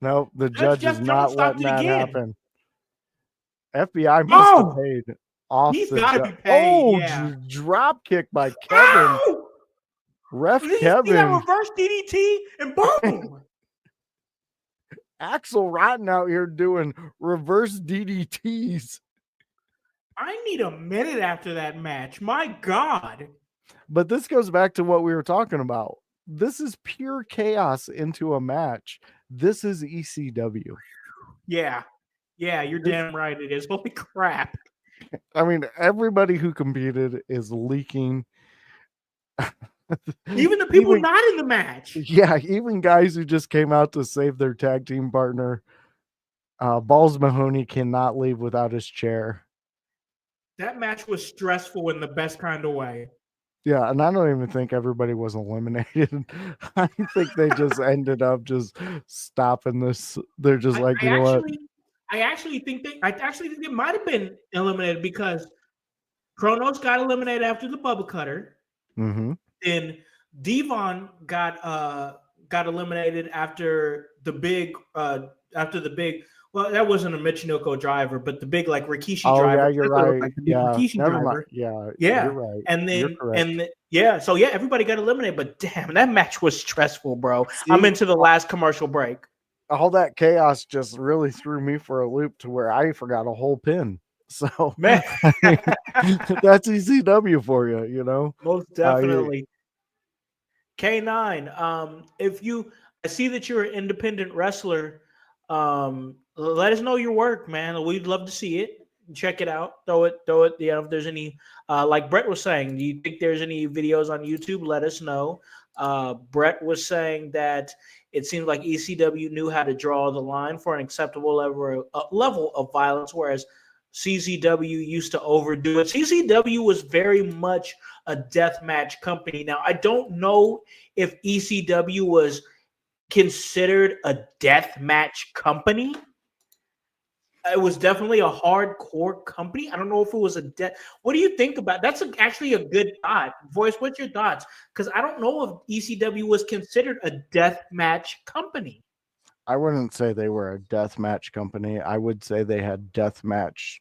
No, the judge is not letting that happen. FBI must have paid off. He's got to be paid. Drop kick by Kevin. Ow! Ref Did Kevin. You see that reverse DDT and boom. Axel Rotten out here doing reverse DDTs. I need a minute after that match. My God. But this goes back to what we were talking about. This is pure chaos into a match. This is ECW. Yeah, you're damn right it is. Holy crap. I mean, everybody who competed is leaking. Even the people not in the match. Yeah, even guys who just came out to save their tag team partner. Balls Mahoney cannot leave without his chair. That match was stressful in the best kind of way. Yeah, and I don't even think everybody was eliminated. I think they just ended up just stopping this. They're just like, you know what? I actually think they might have been eliminated because Kronos got eliminated after the Bubba Cutter. Mm-hmm. Then Devon got eliminated after the big well, that wasn't a Michinoku driver, but the big like Rikishi driver. Yeah, you're right. Like Rikishi driver. Yeah, you're right. And then everybody got eliminated. But damn, that match was stressful, bro. See, I'm into the last commercial break. All that chaos just really threw me for a loop to where I forgot a whole pin. So man, that's ECW for you, you know. Most definitely. K9, I see that you're an independent wrestler. Let us know your work, man. We'd love to see it. check it out. Throw it. You know, if there's any, like Brett was saying, do you think there's any videos on YouTube? Let us know. Brett was saying that it seems like ECW knew how to draw the line for an acceptable level of violence, whereas CZW used to overdo it. CZW was very much a death match company. Now, I don't know if ECW was considered a death match company. It was definitely a hardcore company. I don't know if it was a What do you think about that's actually a good thought. Voice, what's your thoughts? Because I don't know if ECW was considered a death match company. I wouldn't say they were a death match company. I would say they had death match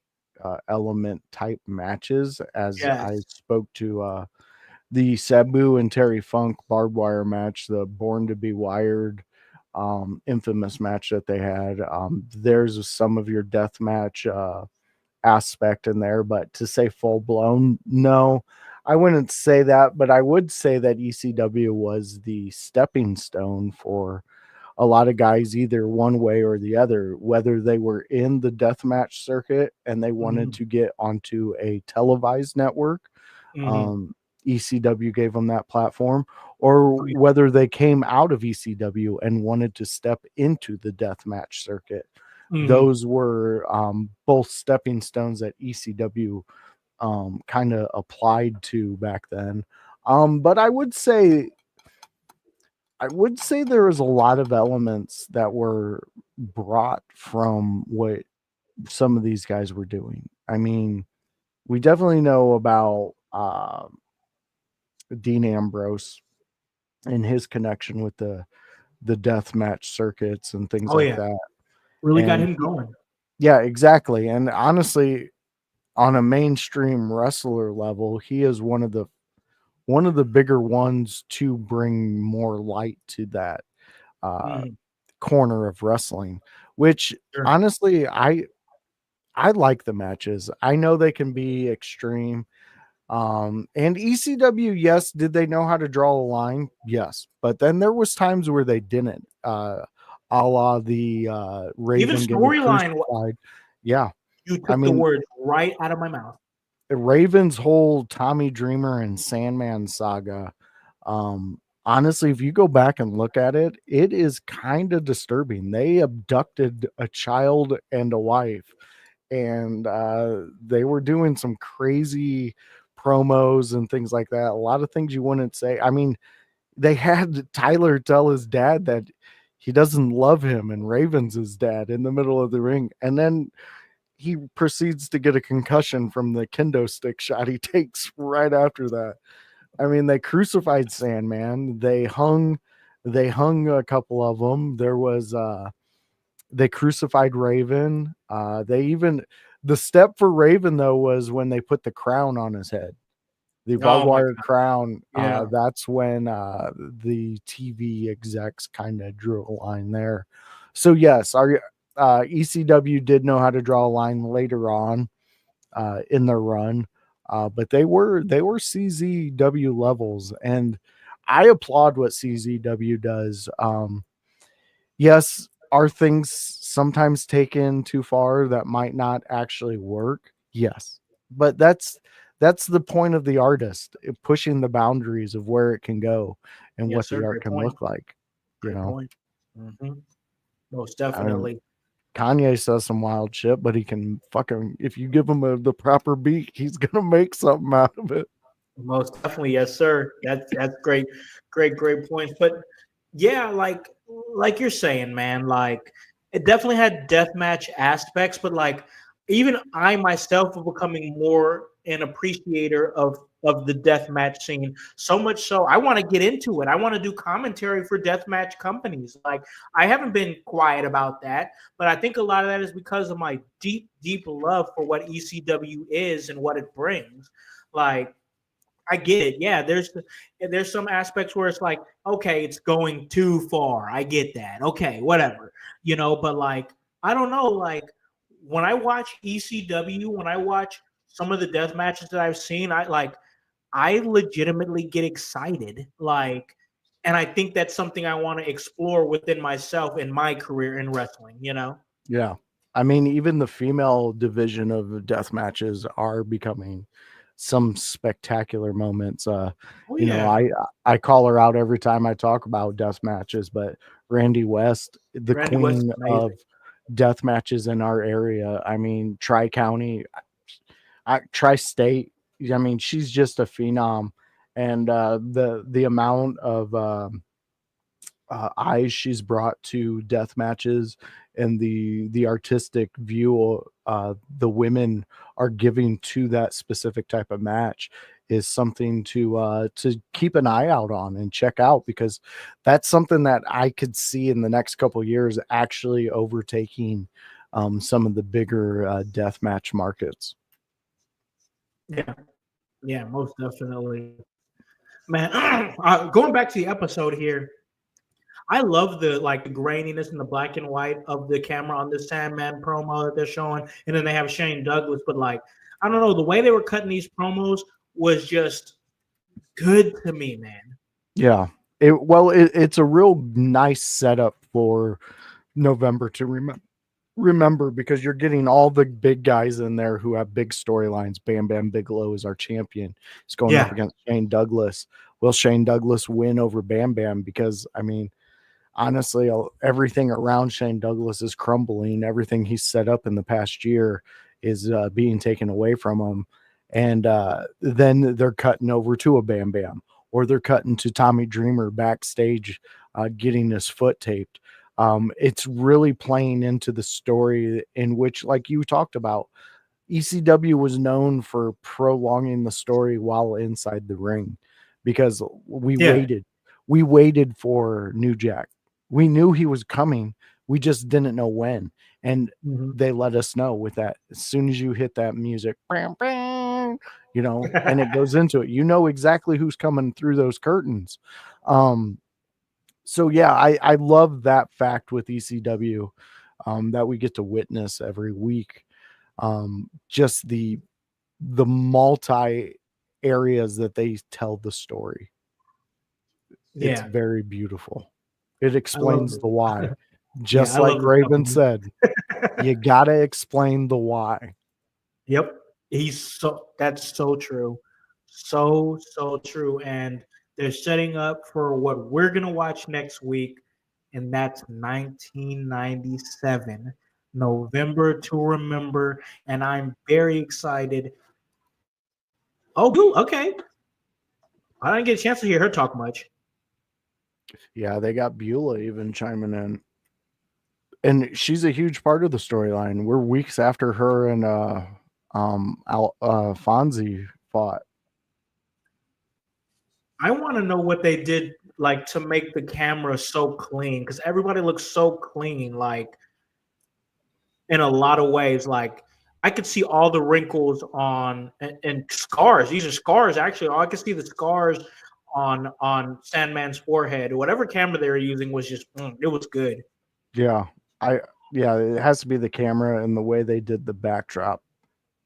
element type matches. As I Yes. spoke to the Sabu and Terry Funk barbed wire match, the Born to Be Wired infamous match that they had. There's some of your death match aspect in there, but to say full blown, no, I wouldn't say that. But I would say that ECW was the stepping stone for a lot of guys, either one way or the other, whether they were in the deathmatch circuit and they wanted to get onto a televised network. ECW gave them that platform, or whether they came out of ECW and wanted to step into the deathmatch circuit. Those were both stepping stones that ECW kind of applied to back then. But I would say there was a lot of elements that were brought from what some of these guys were doing. I mean, we definitely know about Dean Ambrose and his connection with the death match circuits and things like that. Really got And him going. yeah, exactly. And honestly, on a mainstream wrestler level, he is one of the bigger ones to bring more light to that corner of wrestling, which honestly, I like the matches. I know they can be extreme. And ECW, yes, did they know how to draw a line? Yes. But then there was times where they didn't. A la the Raven Even getting storyline. crucified. Yeah. You took the words right out of my mouth. Raven's whole Tommy Dreamer and Sandman saga, honestly, if you go back and look at it, it is kind of disturbing. They abducted a child and a wife, and they were doing some crazy promos and things like that. A lot of things you wouldn't say. I mean, they had Tyler tell his dad that he doesn't love him, and Raven's his dad in the middle of the ring, and then he proceeds to get a concussion from the kendo stick shot he takes right after that. I mean, they crucified Sandman. They hung a couple of them. There was they crucified Raven. The step for Raven though was when they put the crown on his head. The barbed wire crown. That's when the TV execs kind of drew a line there. So yes, our ECW did know how to draw a line later on in their run, but they were CZW levels, and I applaud what CZW does. Yes, are things sometimes taken too far that might not actually work? Yes, but that's the point of the artist, pushing the boundaries of where it can go and what the art can look like. Great point. Most definitely. I mean, Kanye says some wild shit, but he can fucking, if you give him the proper beat, he's gonna make something out of it. Most definitely, yes, sir. That's great points. But yeah, like you're saying, man, like it definitely had deathmatch aspects, but like even I myself am becoming more an appreciator of the deathmatch scene. So much so I want to get into it. I want to do commentary for deathmatch companies. Like I haven't been quiet about that, but I think a lot of that is because of my deep love for what ECW is and what it brings. Like I get it. Yeah, there's some aspects where it's like, okay, it's going too far. I get that. Okay, whatever. But like I don't know, like when I watch ECW, when I watch some of the death matches that I've seen, I legitimately get excited. Like, and I think that's something I want to explore within myself in my career in wrestling, Yeah. I mean, even the female division of death matches are becoming some spectacular moments. Oh You know, yeah, I call her out every time I talk about death matches, but Randy West, the Randy West is queen of amazing. death matches in our area. I mean, Tri County, Tri State. I mean, she's just a phenom, and the amount of eyes she's brought to death matches and the artistic view the women are giving to that specific type of match is something to keep an eye out on and check out, because that's something that I could see in the next couple of years actually overtaking some of the bigger death match markets. Yeah, yeah, most definitely, man. Going back to the episode here, I love the like the graininess and the black and white of the camera on this Sandman promo that they're showing, and then they have Shane Douglas. But like, I don't know, the way they were cutting these promos was just good to me, man. Yeah, it's a real nice setup for November to remember, because you're getting all the big guys in there who have big storylines. Bam Bam Bigelow is our champion. He's going up Yeah, against Shane Douglas. Will Shane Douglas win over Bam Bam? Because I mean, honestly, everything around Shane Douglas is crumbling. Everything he's set up in the past year is being taken away from him. And then they're cutting over to a Bam Bam, or they're cutting to Tommy Dreamer backstage getting his foot taped. It's really playing into the story in which, like you talked about, ECW was known for prolonging the story while inside the ring, because yeah, we waited for New Jack. We knew he was coming. We just didn't know when. And mhm. they let us know with that. As soon as you hit that music, bam, bam, you know, and it goes into it, you know exactly who's coming through those curtains. Um, so yeah, I love that fact with ECW, that we get to witness every week. Just the multi areas that they tell the story. It's Yeah, very beautiful. It I love explains it. the why. Yeah, Just I like love the stuff. Raven said, you gotta explain the why. Yep. That's so true. So true. And they're setting up for what we're gonna watch next week, and that's 1997, November to Remember. And I'm very excited. Oh, cool. Okay. I didn't get a chance to hear her talk much. Yeah, they got Beulah even chiming in. And she's a huge part of the storyline. We're weeks after her and Fonzie fought. I want to know what they did like to make the camera so clean, because everybody looks so clean. Like in a lot of ways. Like I could see all the wrinkles on and scars. These are scars actually. I could see the scars on Sandman's forehead. Whatever camera they were using was just it was good. Yeah. I yeah, it has to be the camera and the way they did the backdrop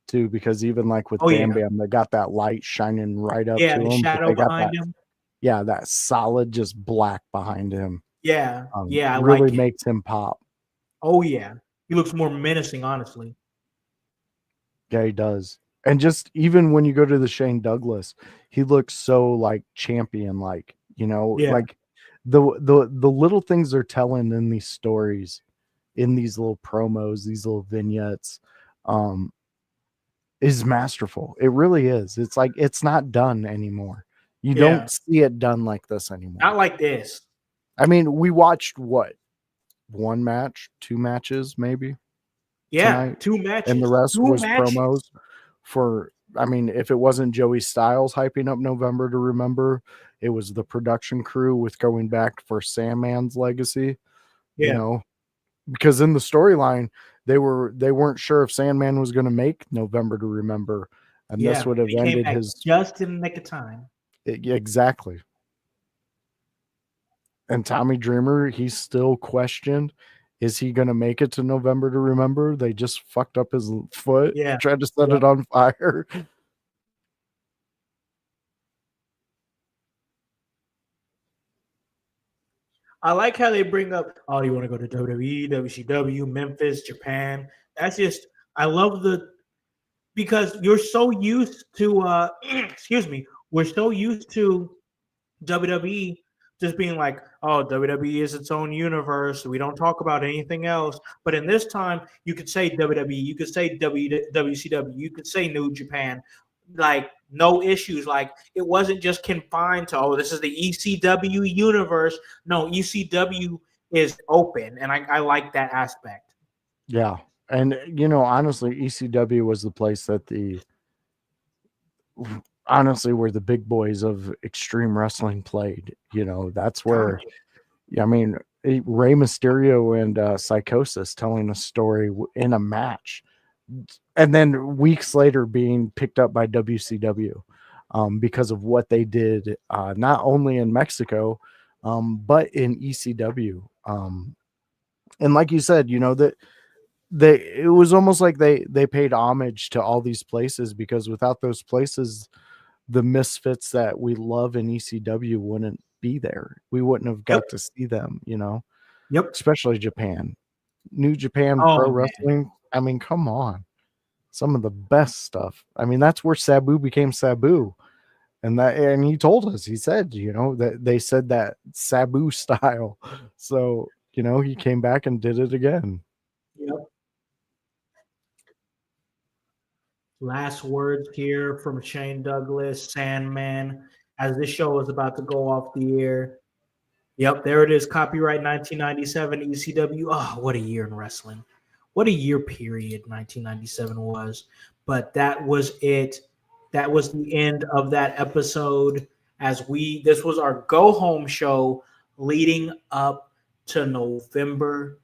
too, because even like with Oh Bam yeah, Bam, they got that light shining right up yeah. to The him, but shadow they got behind that, him. yeah, that solid just black behind him. Yeah, yeah. I Really like it. makes him pop. Oh yeah, he looks more menacing, honestly. Yeah, he does. And just even when you go to the Shane Douglas, he looks so like champion like, you know, Yeah, like the little things they're telling in these stories, in these little promos, these little vignettes, um, is masterful. It really is. It's like it's not done anymore. You yeah. don't see it done like this anymore. Not like this. I mean, we watched what? One match, two matches maybe Yeah, tonight, two and the matches. rest Two was matches. promos for, I mean, if it wasn't Joey Styles hyping up November to Remember, it was the production crew with going back for Sandman's legacy, you Yeah, know, because in the storyline they weren't sure if Sandman was going to make November to Remember, and yeah. this would And have he came ended back his just in the nick of time. exactly. And Tommy Dreamer, he's still questioned. Is he going to make it to November to Remember? They just fucked up his foot, Yeah, tried to set yeah. it on fire. I like how they bring up, oh, you want to go to WWE, WCW, Memphis, Japan. That's just, I love because you're so used to, excuse me, we're so used to WWE just being like, oh, WWE is its own universe. We don't talk about anything else. But in this time, you could say WWE, you could say WCW, you could say New Japan, like no issues. Like it wasn't just confined to, oh, this is the ECW universe. No, ECW is open, and I like that aspect. Yeah. And, honestly, ECW was the place that honestly, where the big boys of extreme wrestling played. That's where, I mean, Rey Mysterio and Psychosis telling a story in a match, and then weeks later being picked up by WCW because of what they did, not only in Mexico, but in ECW. And like you said, that it was almost like they paid homage to all these places, because without those places, the misfits that we love in ECW wouldn't be there. We wouldn't have got to see them, Yep. Especially Japan. New Japan Pro Wrestling. I mean, come on. Some of the best stuff. I mean, that's where Sabu became Sabu. And he told us, he said, that they said that Sabu style. So, he came back and did it again. Yep. Last words here from Shane Douglas, Sandman, as this show is about to go off the air. Yep, there it is. Copyright 1997 ECW. Oh, what a year in wrestling. What a year period 1997 was. But that was it. That was the end of that episode. This was our go home show leading up to November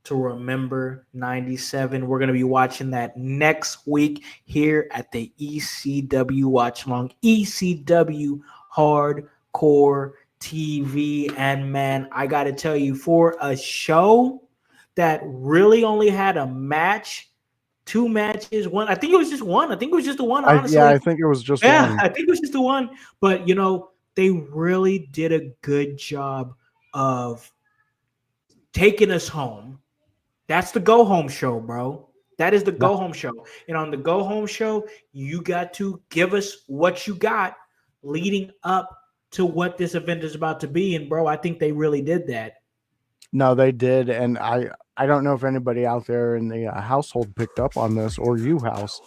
to Remember 97. We're going to be watching that next week here at the ECW Watch Along, ECW Hardcore TV. And man, I got to tell you, for a show that really only had a match, 2 matches, one, I think it was just one. I think it was just the one, honestly. I think it was just one. I think it was just the one. But, they really did a good job of taking us home. That's the go home show, bro. That is the go home show. And on the go home show, you got to give us what you got leading up to what this event is about to be. And bro, I think they really did that. No, they did. And I don't know if anybody out there in the household picked up on this, or you, House,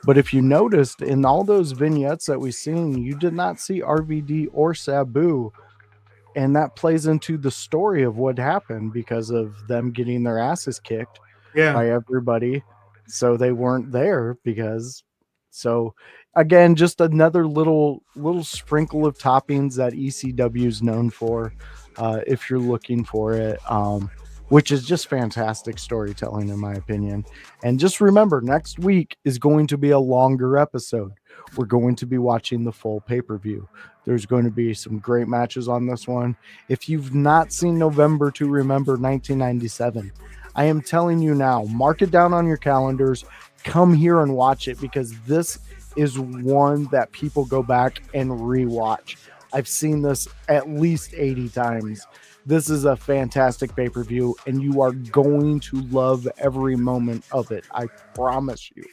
but if you noticed in all those vignettes that we've seen, you did not see RVD or Sabu. And that plays into the story of what happened because of them getting their asses kicked by everybody. So they weren't there so again, just another little sprinkle of toppings that ECW is known for, if you're looking for it, which is just fantastic storytelling in my opinion. And just remember, next week is going to be a longer episode. We're going to be watching the full pay-per-view. There's going to be some great matches on this one. If you've not seen November to Remember 1997, I am telling you now, mark it down on your calendars. Come here and watch it, because this is one that people go back and rewatch. I've seen this at least 80 times. This is a fantastic pay-per-view, and you are going to love every moment of it. I promise you.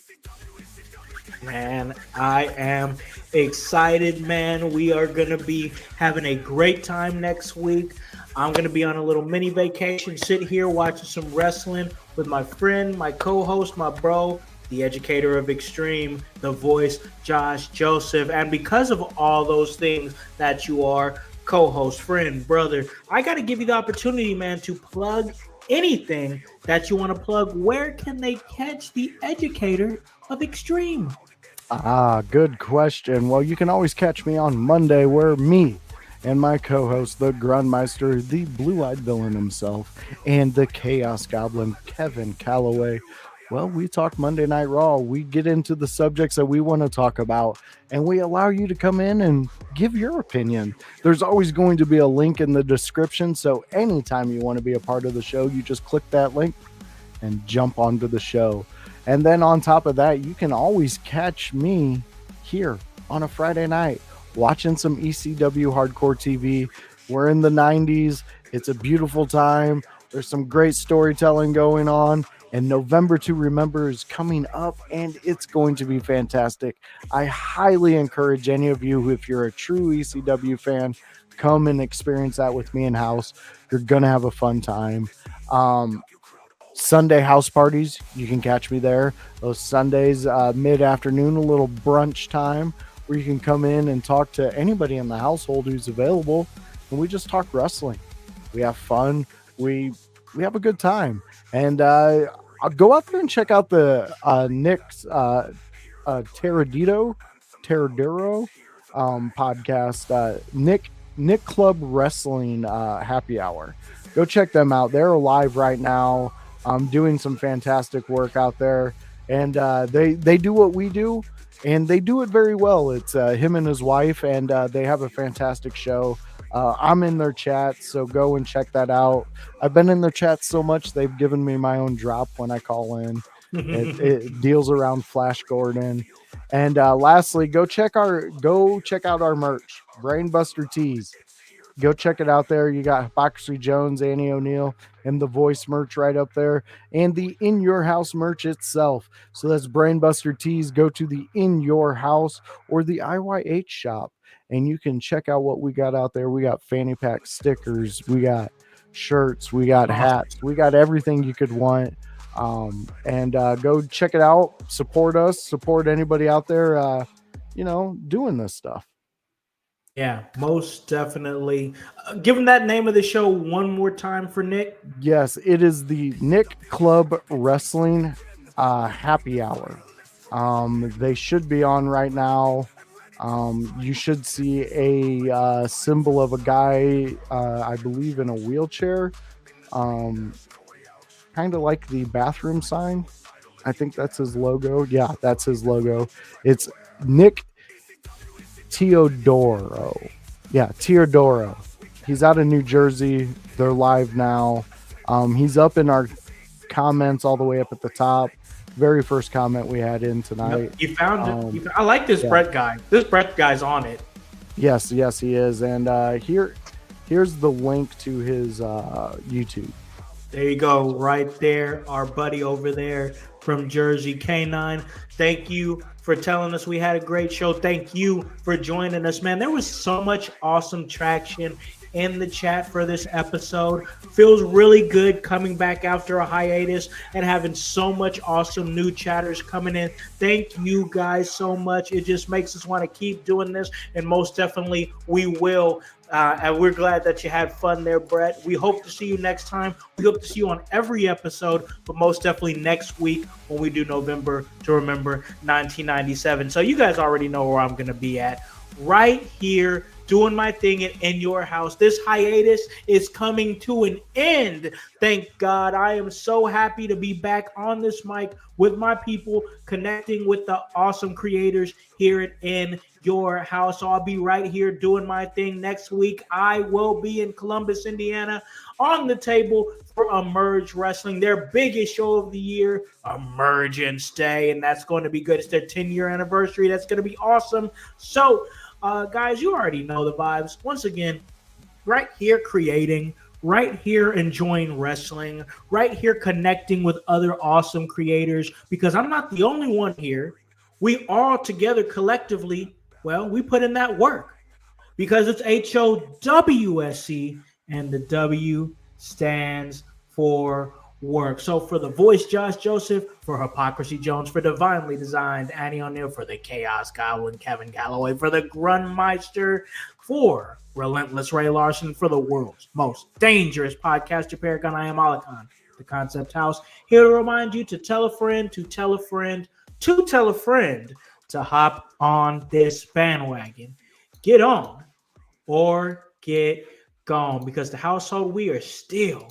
Man, I am excited, man. We are going to be having a great time next week. I'm going to be on a little mini vacation, sit here watching some wrestling with my friend, my co-host, my bro, the educator of Extreme, the voice, Josh Joseph. And because of all those things that you are, co-host, friend, brother, I got to give you the opportunity, man, to plug anything that you want to plug. Where can they catch the educator of Extreme? Good question. Well, you can always catch me on Monday, where me and my co-host, the Grundmeister, the blue-eyed villain himself, and the Chaos Goblin, Kevin Calloway, well, we talk Monday Night Raw. We get into the subjects that we want to talk about, and we allow you to come in and give your opinion. There's always going to be a link in the description, so anytime you want to be a part of the show, you just click that link and jump onto the show. And then on top of that, you can always catch me here on a Friday night watching some ECW Hardcore TV. We're in the 90s. It's a beautiful time. There's some great storytelling going on. And November to Remember is coming up, and it's going to be fantastic. I highly encourage any of you, if you're a true ECW fan, come and experience that with me and Howse. You're going to have a fun time. Sunday house parties, you can catch me there. Those Sundays, mid-afternoon, a little brunch time where you can come in and talk to anybody in the household who's available, and we just talk wrestling. We have fun. We have a good time. And I'll go out there and check out the Nick's Teradero podcast, Nick Club Wrestling Happy Hour. Go check them out. They're live right now. Doing some fantastic work out there, and they do what we do, and they do it very well. It's him and his wife, and they have a fantastic show. I'm in their chat, so go and check that out. I've been in their chat so much, they've given me my own drop when I call in. It deals around Flash Gordon. And lastly, go check out our merch, Brainbuster Tees. Go check it out there. You got Hypocrisy Jones, Annie O'Neill, and the Voice merch right up there, and the In Your House merch itself. So that's Brainbuster Tees. Go to the In Your House or the IYH shop, and you can check out what we got out there. We got fanny pack stickers, we got shirts, we got hats, we got everything you could want. And go check it out. Support us. Support anybody out there, doing this stuff. Yeah, most definitely. Give him that name of the show one more time for Nick. Yes, it is the Nick Club Wrestling Happy Hour. They should be on right now. You should see a symbol of a guy, I believe, in a wheelchair. Kind of like the bathroom sign. I think that's his logo. Yeah, that's his logo. It's Nick Teodoro. Yeah, Teodoro. He's out of New Jersey. They're live now. He's up in our comments all the way up at the top. Very first comment we had in tonight. You found it. I like this Brett guy. This Brett guy's on it. Yes, he is. And here's the link to his YouTube. There you go, right there. Our buddy over there from Jersey, K9. Thank you for telling us we had a great show. Thank you for joining us, man. There was so much awesome traction in the chat for this episode. Feels really good coming back after a hiatus and having so much awesome new chatters coming in. Thank you guys so much. It just makes us want to keep doing this, and most definitely we will. And we're glad that you had fun there, Brett. We hope to see you next time. We hope to see you on every episode, but most definitely next week when we do November to Remember 1997. So you guys already know where I'm going to be at. Right here, doing my thing in your house. This hiatus is coming to an end. Thank God. I am so happy to be back on this mic with my people, connecting with the awesome creators here at In Your House. So I'll be right here doing my thing. Next week, I will be in Columbus, Indiana, on the table for Emerge Wrestling, their biggest show of the year, Emergence Day, and that's going to be good. It's their 10-year anniversary. That's going to be awesome. So, guys, you already know the vibes. Once again, right here creating, right here enjoying wrestling, right here connecting with other awesome creators, because I'm not the only one here. We all together collectively, well, we put in that work because it's HOWSC and the W stands for work. So for the Voice, Josh Joseph, for Hypocrisy Jones, for Divinely Designed, Annie O'Neill, for the Chaos Goblin, Kevin Galloway, for the Grunmeister, for Relentless Ray Larson, for the world's most dangerous podcaster paragon, I am Alakhan, the Concept House, here to remind you to tell a friend, to tell a friend, to tell a friend to hop on this bandwagon. Get on or get gone, because the household, we are still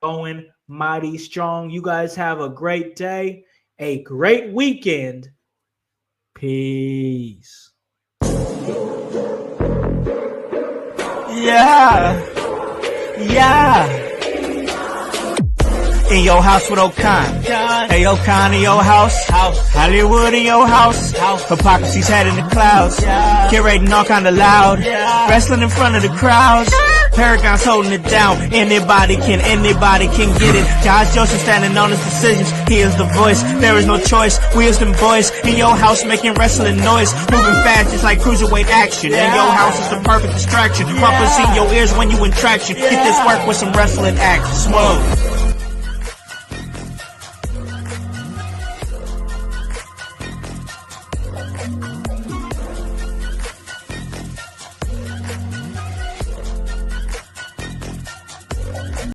going mighty strong. You guys have a great day, a great weekend. Peace. Yeah. In your house with O'Khan. Hey, O'Khan in your house. Hollywood in your house. Hypocrisy's head in the clouds. Curating all kind of loud. Wrestling in front of the crowds. Paragon's holding it down. Anybody can get it. Josh Joseph standing on his decisions. He is the voice. There is no choice. We as them boys in your house making wrestling noise. Moving fast just like cruiserweight action. And your house is the perfect distraction. Pumpers in your ears when you in traction. Get this work with some wrestling action. Smooth.